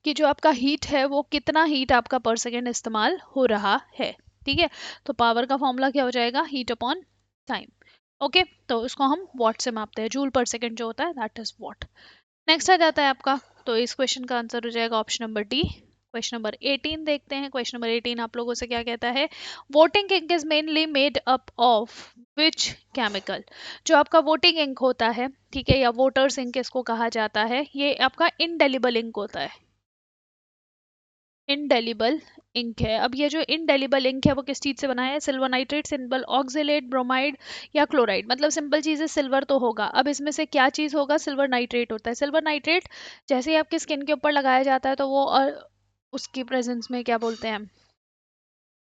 कि जो आपका हीट है वो कितना हीट आपका पर सेकेंड इस्तेमाल हो रहा है। ठीक है, तो पावर का फॉर्मूला क्या हो जाएगा? Heat upon time. ओके, तो इसको हम वॉट से मापते हैं, जूल पर सेकेंड जो होता है दैट इज वॉट। नेक्स्ट आ जाता है आपका, तो इस क्वेश्चन का आंसर हो जाएगा option number D. Question number 18 देखते हैं। क्वेश्चन नंबर 18 आप लोगों से क्या कहता है? Voting ink is mainly made up of which chemical? जो आपका वोटिंग इंक होता है, ठीक है, या वोटर्स इंक इसको कहा जाता है, ये आपका इनडेलिबल इंक होता है। इंडेलिबल इंक है। अब ये जो इंडेलिबल इंक है वो किस चीज से बना है? Silver nitrate, simple oxalate, bromide या क्लोराइड। मतलब सिंपल चीज है, सिल्वर तो होगा। अब इसमें से क्या चीज होगा? सिल्वर नाइट्रेट होता है। सिल्वर नाइट्रेट जैसे ही आपकी स्किन के ऊपर लगाया जाता है तो वो उसकी प्रेजेंस में क्या बोलते हैं,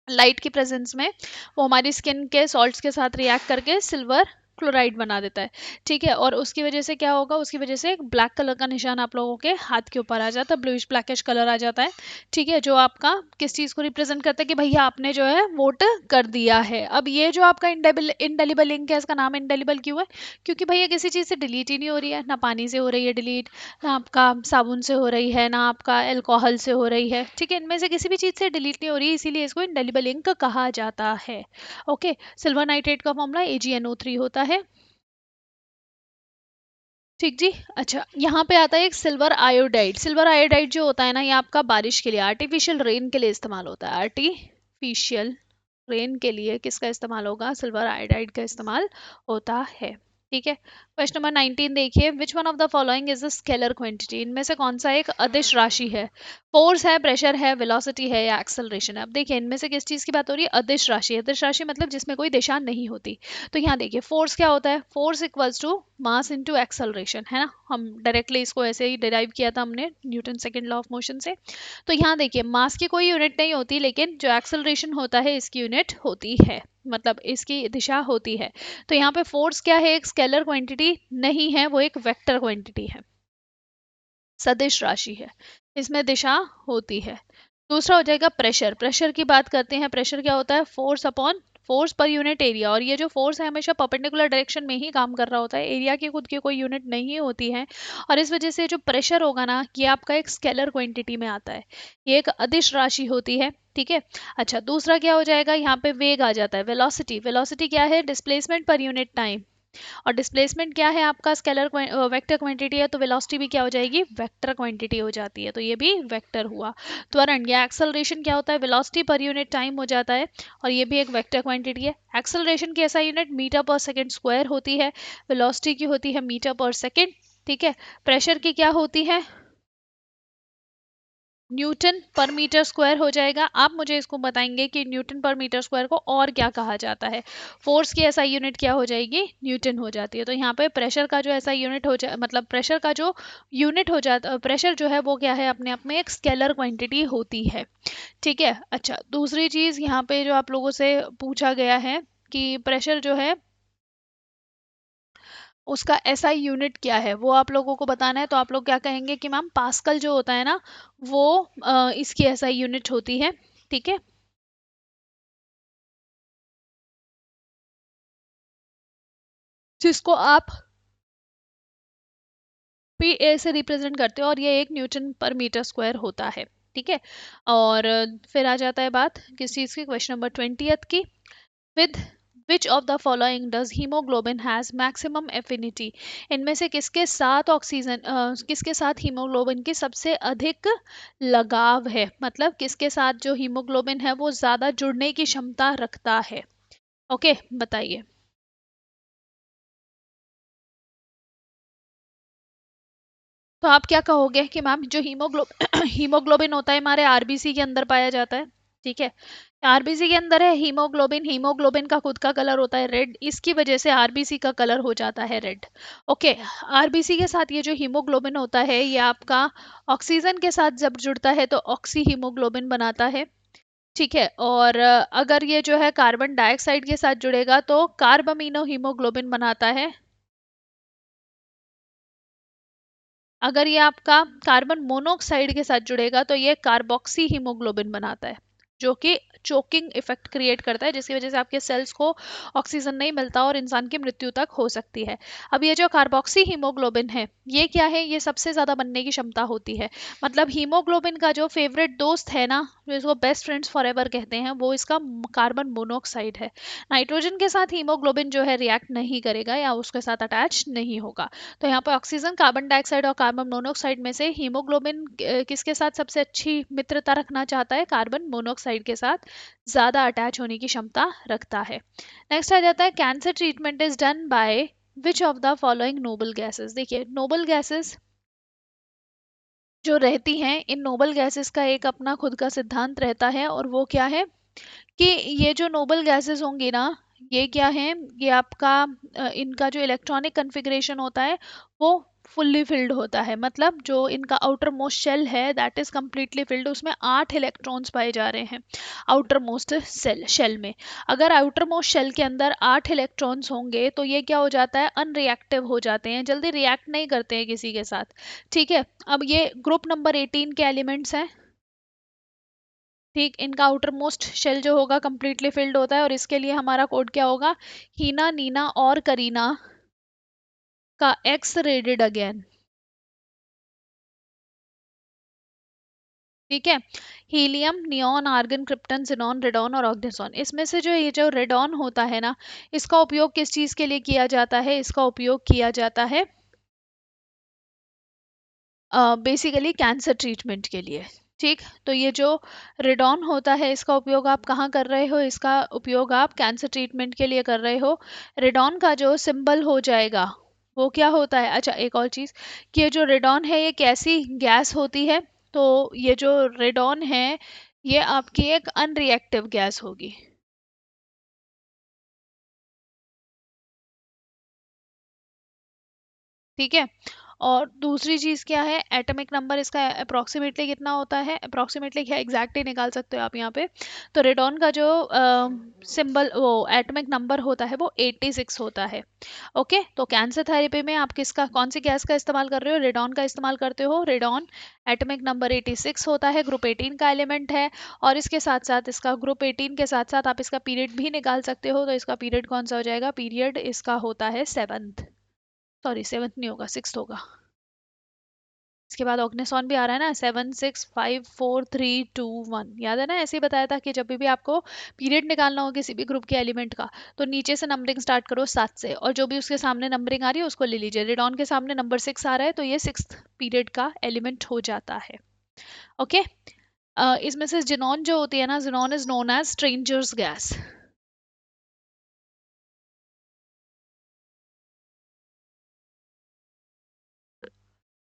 लाइट की प्रेजेंस में वो हमारी स्किन के सॉल्ट्स के साथ रिएक्ट करके सिल्वर क्लोराइड बना देता है। ठीक है, और उसकी वजह से क्या होगा? उसकी वजह से एक ब्लैक कलर का निशान आप लोगों के हाथ के ऊपर आ जाता है, ब्लूइश ब्लैकिश कलर आ जाता है। ठीक है, जो आपका किस चीज़ को रिप्रेजेंट करता है कि भैया आपने जो है वोट कर दिया है। अब ये जो आपका इंडेलिबल इंक है, इसका नाम इंडेलिबल क्यों है? क्योंकि भैया किसी चीज़ से डिलीट ही नहीं हो रही है, ना पानी से हो रही है डिलीट, ना आपका साबुन से हो रही है, ना आपका अल्कोहल से हो रही है। ठीक है, इनमें से किसी भी चीज़ से डिलीट नहीं हो रही है, इसीलिए इसको इंडेलिबल इंक कहा जाता है। ओके, सिल्वर नाइट्रेट का फॉर्मूला AgNO3 होता है। ठीक जी। अच्छा, यहाँ पे आता है एक सिल्वर आयोडाइड। सिल्वर आयोडाइड जो होता है ना, ये आपका बारिश के लिए, आर्टिफिशियल रेन के लिए इस्तेमाल होता है। आर्टिफिशियल रेन के लिए किसका इस्तेमाल होगा? सिल्वर आयोडाइड का इस्तेमाल होता है। ठीक है, क्वेश्चन नंबर 19 देखिए, which one of the following is a scalar quantity. इनमें से कौन सा एक अदिश राशि है? फोर्स है, प्रेशर है, वेलोसिटी है या एक्सेलरेशन है? अब देखिए इनमें से किस चीज की बात हो रही है? अदिश राशि। अदिश राशि मतलब जिसमें कोई दिशा नहीं होती। तो यहाँ देखिए फोर्स क्या होता है? Force equals to mass into acceleration, है ना। हम डायरेक्टली इसको ऐसे ही डिराइव किया था हमने Newton second law of motion से। तो यहाँ देखिए मास की कोई यूनिट नहीं होती, लेकिन जो एक्सेलरेशन होता है इसकी यूनिट होती है, मतलब इसकी दिशा होती है। तो यहाँ पे फोर्स क्या है? एक स्केलर क्वांटिटी नहीं है, वो एक वेक्टर क्वांटिटी है, सदिश राशि है, इसमें दिशा होती है। दूसरा हो जाएगा प्रेशर। प्रेशर की बात करते हैं, प्रेशर क्या होता है? Force upon force per unit area. और ये जो फोर्स है हमेशा परपेंडिकुलर डायरेक्शन में ही काम कर रहा होता है, एरिया की खुद की कोई यूनिट नहीं होती है। और इस वजह से जो प्रेशर होगा ना, ये आपका एक स्केलर क्वांटिटी में आता है, ये एक अदिश राशि होती है। ठीक है। अच्छा, दूसरा क्या हो जाएगा? यहाँ पे वेग आ जाता है। वेलोसिटी, वेलोसिटी क्या है? Displacement per unit time. और डिस्प्लेसमेंट क्या है? आपका स्केलर वेक्टर क्वांटिटी है, तो वेलोसिटी भी क्या हो जाएगी? वेक्टर क्वांटिटी हो जाती है, तो ये भी वेक्टर हुआ। त्वरण या एक्सेलरेशन क्या होता है? वेलोसिटी पर यूनिट टाइम हो जाता है, और ये भी एक वेक्टर क्वांटिटी है। एक्सेलरेशन की ऐसा यूनिट मीटर पर सेकंड स्क्वायर होती है, वेलोसिटी की होती है मीटर पर सेकंड। ठीक है। प्रेशर की क्या होती है? न्यूटन पर मीटर स्क्वायर हो जाएगा। आप मुझे इसको बताएंगे कि न्यूटन पर मीटर स्क्वायर को और क्या कहा जाता है? फोर्स की ऐसा यूनिट क्या हो जाएगी? न्यूटन हो जाती है। तो यहाँ पे प्रेशर का जो ऐसा यूनिट हो जा मतलब प्रेशर का जो यूनिट हो जाता, प्रेशर जो है वो क्या है? अपने आप में एक स्केलर क्वांटिटी होती है। ठीक है। अच्छा, दूसरी चीज यहाँ पे जो आप लोगों से पूछा गया है कि प्रेशर जो है उसका एसआई यूनिट क्या है, वो आप लोगों को बताना है। तो आप लोग क्या कहेंगे कि मैम पास्कल जो होता है ना, वो इसकी एसआई यूनिट होती है। ठीक है, जिसको आप पीए से रिप्रेजेंट करते हो, और ये एक न्यूटन पर मीटर स्क्वायर होता है। ठीक है। और फिर आ जाता है बात किस चीज़ की? क्वेश्चन नंबर 20 की, with which of the following does haemoglobin has maximum affinity. इनमें से किसके साथ ऑक्सीजन किसके साथ हीमोग्लोबिन की सबसे अधिक लगाव है? मतलब किसके साथ जो हीमोग्लोबिन है वो ज्यादा जुड़ने की क्षमता रखता है? ओके, बताइए। तो आप क्या कहोगे कि मैम जो हीमोग्लोबिन होता है हमारे आरबीसी के अंदर पाया जाता है। ठीक है, आरबीसी के अंदर है हीमोग्लोबिन। हीमोग्लोबिन का खुद का कलर होता है रेड, इसकी वजह से आरबीसी का कलर हो जाता है रेड। ओके, आरबीसी के साथ ये जो हीमोग्लोबिन होता है ये आपका ऑक्सीजन के साथ जब जुड़ता है तो ऑक्सी हीमोग्लोबिन बनाता है। ठीक है, और अगर ये जो है कार्बन डाइऑक्साइड के साथ जुड़ेगा तो कार्बामिनो हीमोग्लोबिन बनाता है। अगर ये आपका कार्बन मोनोऑक्साइड के साथ जुड़ेगा तो ये कार्बोक्सी हीमोग्लोबिन बनाता है, जो कि चोकिंग इफेक्ट क्रिएट करता है, जिसकी वजह से आपके सेल्स को ऑक्सीजन नहीं मिलता और इंसान की मृत्यु तक हो सकती है। अब ये जो कार्बोक्सी हीमोग्लोबिन है ये क्या है? ये सबसे ज्यादा बनने की क्षमता होती है। मतलब हीमोग्लोबिन का जो फेवरेट दोस्त है ना, जो इसको बेस्ट फ्रेंड्स फॉर एवर कहते हैं, वो इसका कार्बन मोनोऑक्साइड है। नाइट्रोजन के साथ हीमोग्लोबिन जो है रिएक्ट नहीं करेगा या उसके साथ अटैच नहीं होगा। तो यहाँ पर ऑक्सीजन, कार्बन डाइऑक्साइड और कार्बन मोनोऑक्साइड में से हीमोग्लोबिन किसके साथ सबसे अच्छी मित्रता रखना चाहता है? कार्बन मोनोऑक्साइड के साथ ज्यादा अटैच होने की क्षमता रखता है। नेक्स्ट आ जाता है, cancer treatment is done by which of the following noble gases. देखिए नोबल गैसेस जो रहती हैं इन नोबल गैसेस का एक अपना खुद का सिद्धांत रहता है, और वो क्या है कि ये जो नोबल गैसेस होंगी ना, ये क्या है, ये आपका इनका जो इलेक्ट्रॉनिक कन्फिग्रेशन होता है वो फुल्ली फिल्ड होता है। मतलब जो इनका आउटर मोस्ट शेल है दैट इज कम्प्लीटली फिल्ड, उसमें 8 इलेक्ट्रॉन्स पाए जा रहे हैं आउटर मोस्ट शेल में। अगर आउटर मोस्ट शेल के अंदर 8 इलेक्ट्रॉन्स होंगे तो ये क्या हो जाता है, अनरिएक्टिव हो जाते हैं, जल्दी रिएक्ट नहीं करते हैं किसी के साथ। ठीक है, अब ये ग्रुप नंबर 18 के एलिमेंट्स हैं। ठीक, इनका आउटर मोस्ट शेल जो होगा कंप्लीटली फिल्ड होता है, और इसके लिए हमारा कोड क्या होगा, हीना, नीना और करीना का एक्स रेडेड अगेन। ठीक है, helium, neon, argon, krypton, xenon, radon और ऑक्टेजॉन, इसमें से जो ये जो रेडॉन होता है ना, इसका उपयोग किस चीज के लिए किया जाता है, इसका उपयोग किया जाता है बेसिकली कैंसर ट्रीटमेंट के लिए। ठीक, तो ये जो रेडॉन होता है इसका उपयोग आप कहाँ कर रहे हो, इसका उपयोग आप कैंसर ट्रीटमेंट के लिए कर रहे हो। रेडॉन का जो सिंबल हो जाएगा वो क्या होता है, अच्छा एक और चीज़, कि ये जो रेडॉन है ये कैसी गैस होती है, तो ये जो रेडॉन है ये आपकी एक अनरिएक्टिव गैस होगी। ठीक है, और दूसरी चीज़ क्या है, एटॉमिक नंबर इसका अप्रोक्सीमेटली कितना होता है, अप्रोक्सीमेटली क्या एग्जैक्ट ही निकाल सकते हो आप यहाँ पे। तो रेडॉन का जो सिंबल वो एटॉमिक नंबर होता है वो 86 होता है। ओके, तो कैंसर थेरेपी में आप किसका, कौन सी गैस का इस्तेमाल कर रहे हो, रेडॉन का इस्तेमाल करते हो। रेडॉन एटॉमिक नंबर 86 होता है, ग्रुप 18 का एलिमेंट है, और इसके साथ साथ इसका ग्रुप 18 के साथ साथ आप इसका पीरियड भी निकाल सकते हो। तो इसका पीरियड कौन सा हो जाएगा, पीरियड इसका होता है सेवन्थ, सॉरी सेवन्थ नहीं होगा, सिक्स होगा। इसके बाद ऑग्नेसॉन भी आ रहा है ना, 7 6 5 4 3 2 1, याद है ना, ऐसे ही बताया था कि जब भी आपको पीरियड निकालना हो किसी भी ग्रुप के एलिमेंट का, तो नीचे से नंबरिंग स्टार्ट करो 7 से, और जो भी उसके सामने नंबरिंग आ रही है उसको ले लीजिए। रेडॉन के सामने नंबर 6 आ रहा है तो ये सिक्स पीरियड का एलिमेंट हो जाता है। ओके, इसमें से जिनॉन जो होती है ना, xenon is known as strangers gas.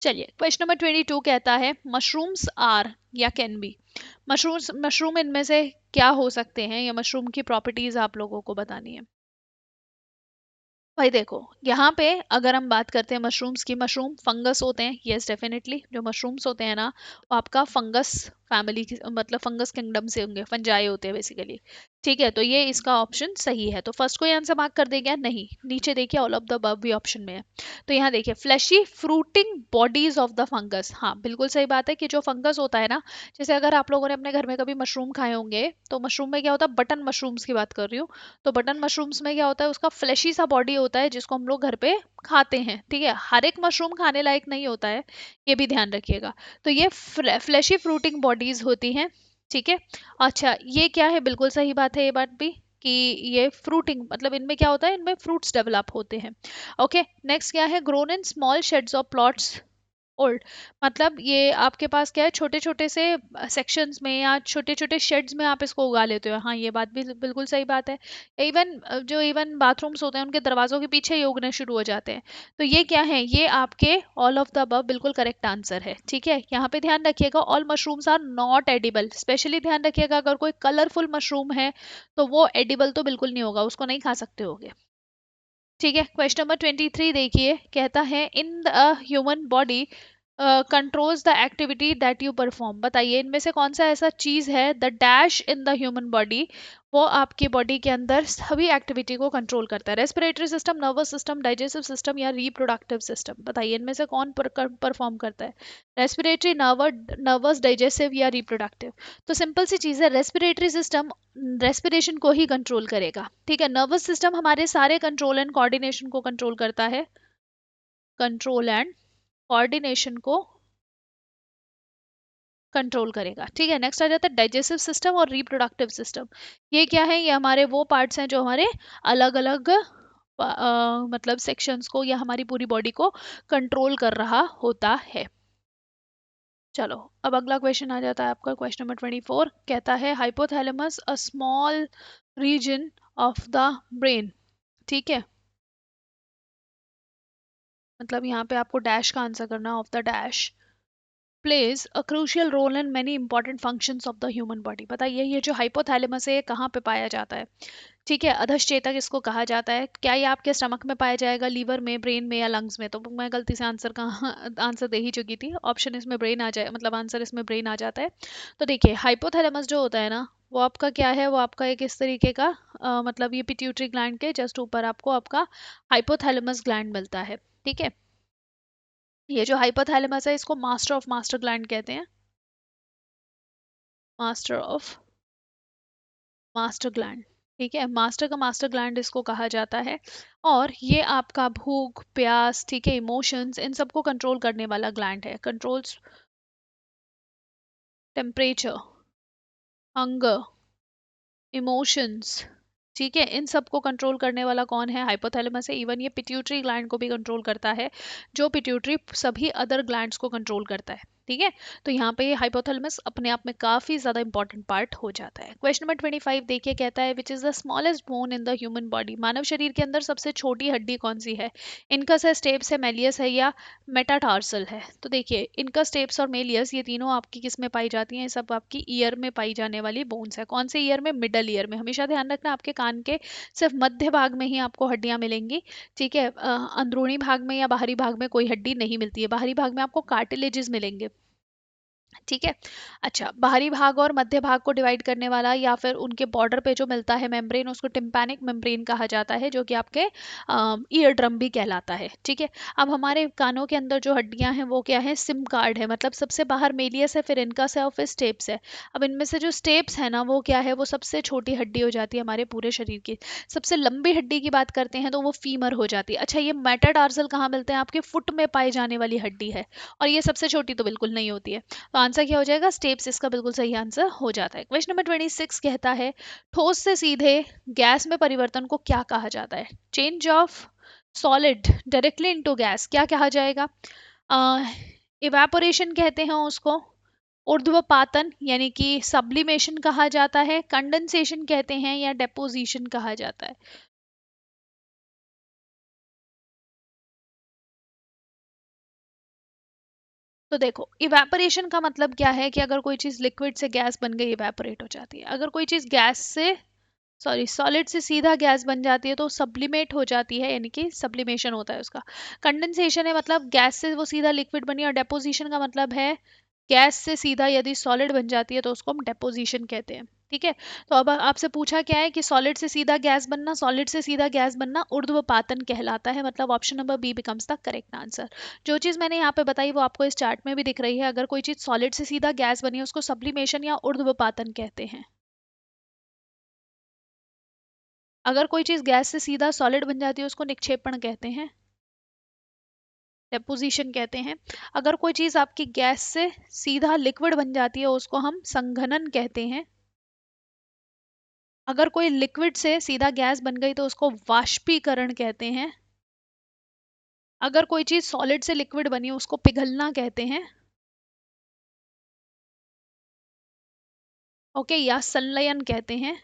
चलिए, क्वेश्चन नंबर 22 कहता है मशरूम्स आर या कैन बी, मशरूम इनमें से क्या हो सकते हैं, या मशरूम की प्रॉपर्टीज आप लोगों को बतानी है। भाई देखो, यहाँ पे अगर हम बात करते हैं मशरूम्स की, मशरूम फंगस होते हैं, यस डेफिनेटली जो मशरूम्स होते हैं ना वो आपका फंगस फैमिली की, मतलब फंगस किंगडम से होंगे, फंजाई होते हैं बेसिकली। ठीक है, तो ये इसका ऑप्शन सही है, तो फर्स्ट को यहाँ से मार्क कर देंगे, नहीं नीचे देखिए ऑल ऑफ द अबव भी ऑप्शन में है। तो यहाँ देखिए fleshy fruiting bodies of the fungus, हाँ बिल्कुल सही बात है कि जो फंगस होता है ना, जैसे अगर आप लोगों ने अपने घर में कभी मशरूम खाए होंगे, तो मशरूम में क्या होता है, बटन मशरूम्स की बात कर रही हूँ, तो बटन मशरूम्स में क्या होता है, उसका फ्लैशी सा बॉडी होता है जिसको हम लोग घर पे खाते हैं। ठीक है, हर एक मशरूम खाने लायक नहीं होता है, ये भी ध्यान रखिएगा। तो ये फ्लैशी फ्रूटिंग बॉडीज होती हैं। ठीक है, अच्छा ये क्या है, बिल्कुल सही बात है ये बात भी, कि ये फ्रूटिंग मतलब इनमें क्या होता है, इनमें फ्रूट्स डेवलप होते हैं। ओके, नेक्स्ट क्या है, grown in small shades of plots old, मतलब ये आपके पास क्या है, छोटे छोटे से सेक्शंस में या छोटे छोटे शेड्स में आप इसको उगा लेते हो, हाँ ये बात भी बिल्कुल सही बात है। इवन जो इवन बाथरूम्स होते हैं उनके दरवाजों के पीछे ही उगने शुरू हो जाते हैं। तो ये क्या है, ये आपके ऑल ऑफ द अबव बिल्कुल करेक्ट आंसर है। ठीक है, यहाँ पे ध्यान रखिएगा all mushrooms are not edible, especially ध्यान रखिएगा अगर कोई कलरफुल मशरूम है तो वो एडिबल तो बिल्कुल नहीं होगा, उसको नहीं खा सकते होगे। ठीक है, क्वेश्चन नंबर 23 देखिए, कहता है इन the human body controls the activity that you perform, बताइए इनमें से कौन सा ऐसा चीज है, the dash in the human body, वो आपकी बॉडी के अंदर सभी एक्टिविटी को कंट्रोल करता है। Respiratory system, nervous system, digestive system या रिप्रोडक्टिव सिस्टम, बताइए इनमें से कौन परफॉर्म करता है, रेस्पिरेटरी, नर्वस, डाइजेस्टिव या रिप्रोडक्टिव। तो सिंपल सी चीज है, रेस्पिरेटरी सिस्टम रेस्पिरेशन को ही कंट्रोल करेगा। ठीक है, नर्वस सिस्टम हमारे सारे कंट्रोल एंड कोऑर्डिनेशन को कंट्रोल करता है, कंट्रोल एंड कोऑर्डिनेशन को कंट्रोल करेगा। ठीक है, नेक्स्ट आ जाता है डाइजेस्टिव सिस्टम और रिप्रोडक्टिव सिस्टम। ये क्या है, ये हमारे वो पार्ट्स हैं जो हमारे अलग अलग मतलब सेक्शंस को या हमारी पूरी बॉडी को कंट्रोल कर रहा होता है। चलो, अब अगला क्वेश्चन आ जाता है आपका, क्वेश्चन नंबर 24 कहता है hypothalamus a small region of the brain. ठीक है, मतलब यहाँ पे आपको डैश का आंसर करना, of the dash. Plays a crucial role in many important functions of the human body. बताइए ये जो हाइपोथैलेमस है ये कहाँ पे पाया जाता है? ठीक है, अधश्चेतक इसको कहा जाता है। क्या ये आपके स्टमक में पाया जाएगा, लीवर में, ब्रेन में या लंग्स में? तो मैं गलती से आंसर का आंसर दे ही चुकी थी। ऑप्शन इसमें ब्रेन आ जाए, मतलब आंसर इसमें ब्रेन आ जाता है। तो देखिए हाइपोथैलेमस जो होता है ना, वो आपका क्या है, वो आपका एक इस तरीके का मतलब ये पिट्यूटरी ग्लैंड के जस्ट ऊपर आपको आपका हाइपोथैलेमस ग्लैंड मिलता है। ठीक है, ये जो हाइपोथैलेमस है इसको मास्टर ऑफ मास्टर ग्लैंड कहते हैं। Master of master gland. ठीक है, मास्टर का मास्टर ग्लैंड इसको कहा जाता है। और ये आपका भूख प्यास, ठीक है, इमोशंस, इन सबको कंट्रोल करने वाला ग्लैंड है। कंट्रोल्स टेम्परेचर, हंगर, इमोशंस, ठीक है, इन सबको कंट्रोल करने वाला कौन है? हाइपोथैलेमस है। इवन ये पिट्यूटरी ग्लैंड को भी कंट्रोल करता है, जो पिट्यूटरी सभी अदर ग्लैंड्स को कंट्रोल करता है। ठीक है, तो यहाँ पे ये हाइपोथैलेमस अपने आप में काफी ज्यादा इंपॉर्टेंट पार्ट हो जाता है। क्वेश्चन नंबर 25 देखिए, कहता है which is the smallest bone in the human body. मानव शरीर के अंदर सबसे छोटी हड्डी कौन सी है? इनकस है, स्टेप्स है, मेलियस है या मेटाटार्सल है? तो देखिए इनकस, स्टेप्स और मेलियस ये तीनों आपकी किस में पाई जाती हैं? ये सब आपकी ईयर में पाई जाने वाली बोन्स है। कौन से ईयर में? मिडल ईयर में। हमेशा ध्यान रखना आपके कान के सिर्फ मध्य भाग में ही आपको हड्डियां मिलेंगी। ठीक है, अंदरूनी भाग में या बाहरी भाग में कोई हड्डी नहीं मिलती है। बाहरी भाग में आपको कार्टिलेजेस मिलेंगे। ठीक है, अच्छा, बाहरी भाग और मध्य भाग को डिवाइड करने वाला या फिर उनके बॉर्डर पे जो मिलता है मेम्ब्रेन, उसको टिम्पैनिक मेम्ब्रेन कहा जाता है, जो कि आपके ईयर ड्रम भी कहलाता है। ठीक है, अब हमारे कानों के अंदर जो हड्डियां हैं वो क्या है? सिम कार्ड है, मतलब सबसे बाहर मेलियस है, फिर इनकस है और फिर स्टेप्स है। अब इनमें से जो स्टेप्स है ना, वो क्या है? वो सबसे छोटी हड्डी हो जाती है हमारे पूरे शरीर की। सबसे लंबी हड्डी की बात करते हैं तो वो फीमर हो जाती है। अच्छा, ये मेटाटार्सल कहाँ मिलते हैं? आपके फुट में पाई जाने वाली हड्डी है, और ये सबसे छोटी तो बिल्कुल नहीं होती है। तो आंसर क्या हो जाएगा? स्टेप्स इसका बिल्कुल सही आंसर हो जाता है। क्वेश्चन नंबर 26 कहता है ठोस से सीधे गैस में परिवर्तन को क्या कहा जाता है? Change of solid directly into gas क्या कहा जाएगा? इवेपोरेशन कहते हैं उसको, ऊर्ध्वपातन यानी कि सब्लिमेशन कहा जाता है, कंडेंसेशन कहते हैं या डेपोजिशन कहा जाता है? तो देखो इवेपोरेशन का मतलब क्या है कि अगर कोई चीज लिक्विड से गैस बन गई, इवेपोरेट हो जाती है। अगर कोई चीज गैस से, सॉरी, सॉलिड से सीधा गैस बन जाती है तो सब्लिमेट हो जाती है, यानी कि सब्लिमेशन होता है उसका। कंडेंसेशन है मतलब गैस से वो सीधा लिक्विड बनी, और डेपोजिशन का मतलब है गैस से सीधा यदि सॉलिड बन जाती है तो उसको हम डेपोजिशन कहते हैं। ठीक है, तो अब आपसे पूछा क्या है कि सॉलिड से सीधा गैस बनना, सॉलिड से सीधा गैस बनना ऊर्ध्वपातन कहलाता है, मतलब option number B becomes the correct answer. जो चीज मैंने यहाँ पे बताई वो आपको इस चार्ट में भी दिख रही है। अगर कोई चीज सॉलिड से सीधा गैस बनी है उसको सब्लिमेशन या ऊर्ध्वपातन कहते हैं। अगर कोई चीज गैस से सीधा सॉलिड बन जाती है उसको निक्षेपण कहते हैं, डेपोजिशन कहते हैं। अगर कोई चीज आपकी गैस से सीधा लिक्विड बन जाती है उसको हम संघनन कहते हैं। अगर कोई लिक्विड से सीधा गैस बन गई तो उसको वाष्पीकरण कहते हैं। अगर कोई चीज सॉलिड से लिक्विड बनी है उसको पिघलना कहते हैं। ओके, या संलयन कहते हैं।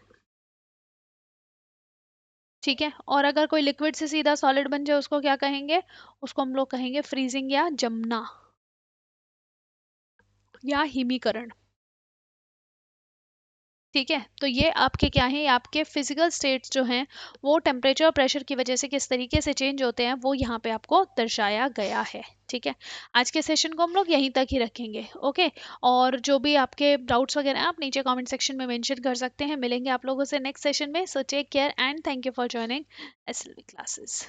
ठीक है, और अगर कोई लिक्विड से सीधा सॉलिड बन जाए उसको क्या कहेंगे? उसको हम लोग कहेंगे फ्रीजिंग या जमना या हिमीकरण। ठीक है, तो ये आपके क्या है, ये आपके फिजिकल स्टेट्स जो हैं वो टेम्परेचर और प्रेशर की वजह से किस तरीके से चेंज होते हैं वो यहाँ पे आपको दर्शाया गया है। ठीक है, आज के सेशन को हम लोग यहीं तक ही रखेंगे। ओके, और जो भी आपके डाउट्स वगैरह हैं आप नीचे कमेंट सेक्शन में मेंशन कर सकते हैं। मिलेंगे आप लोगों से नेक्स्ट सेशन में। So take care and thank you for joining SLV classes.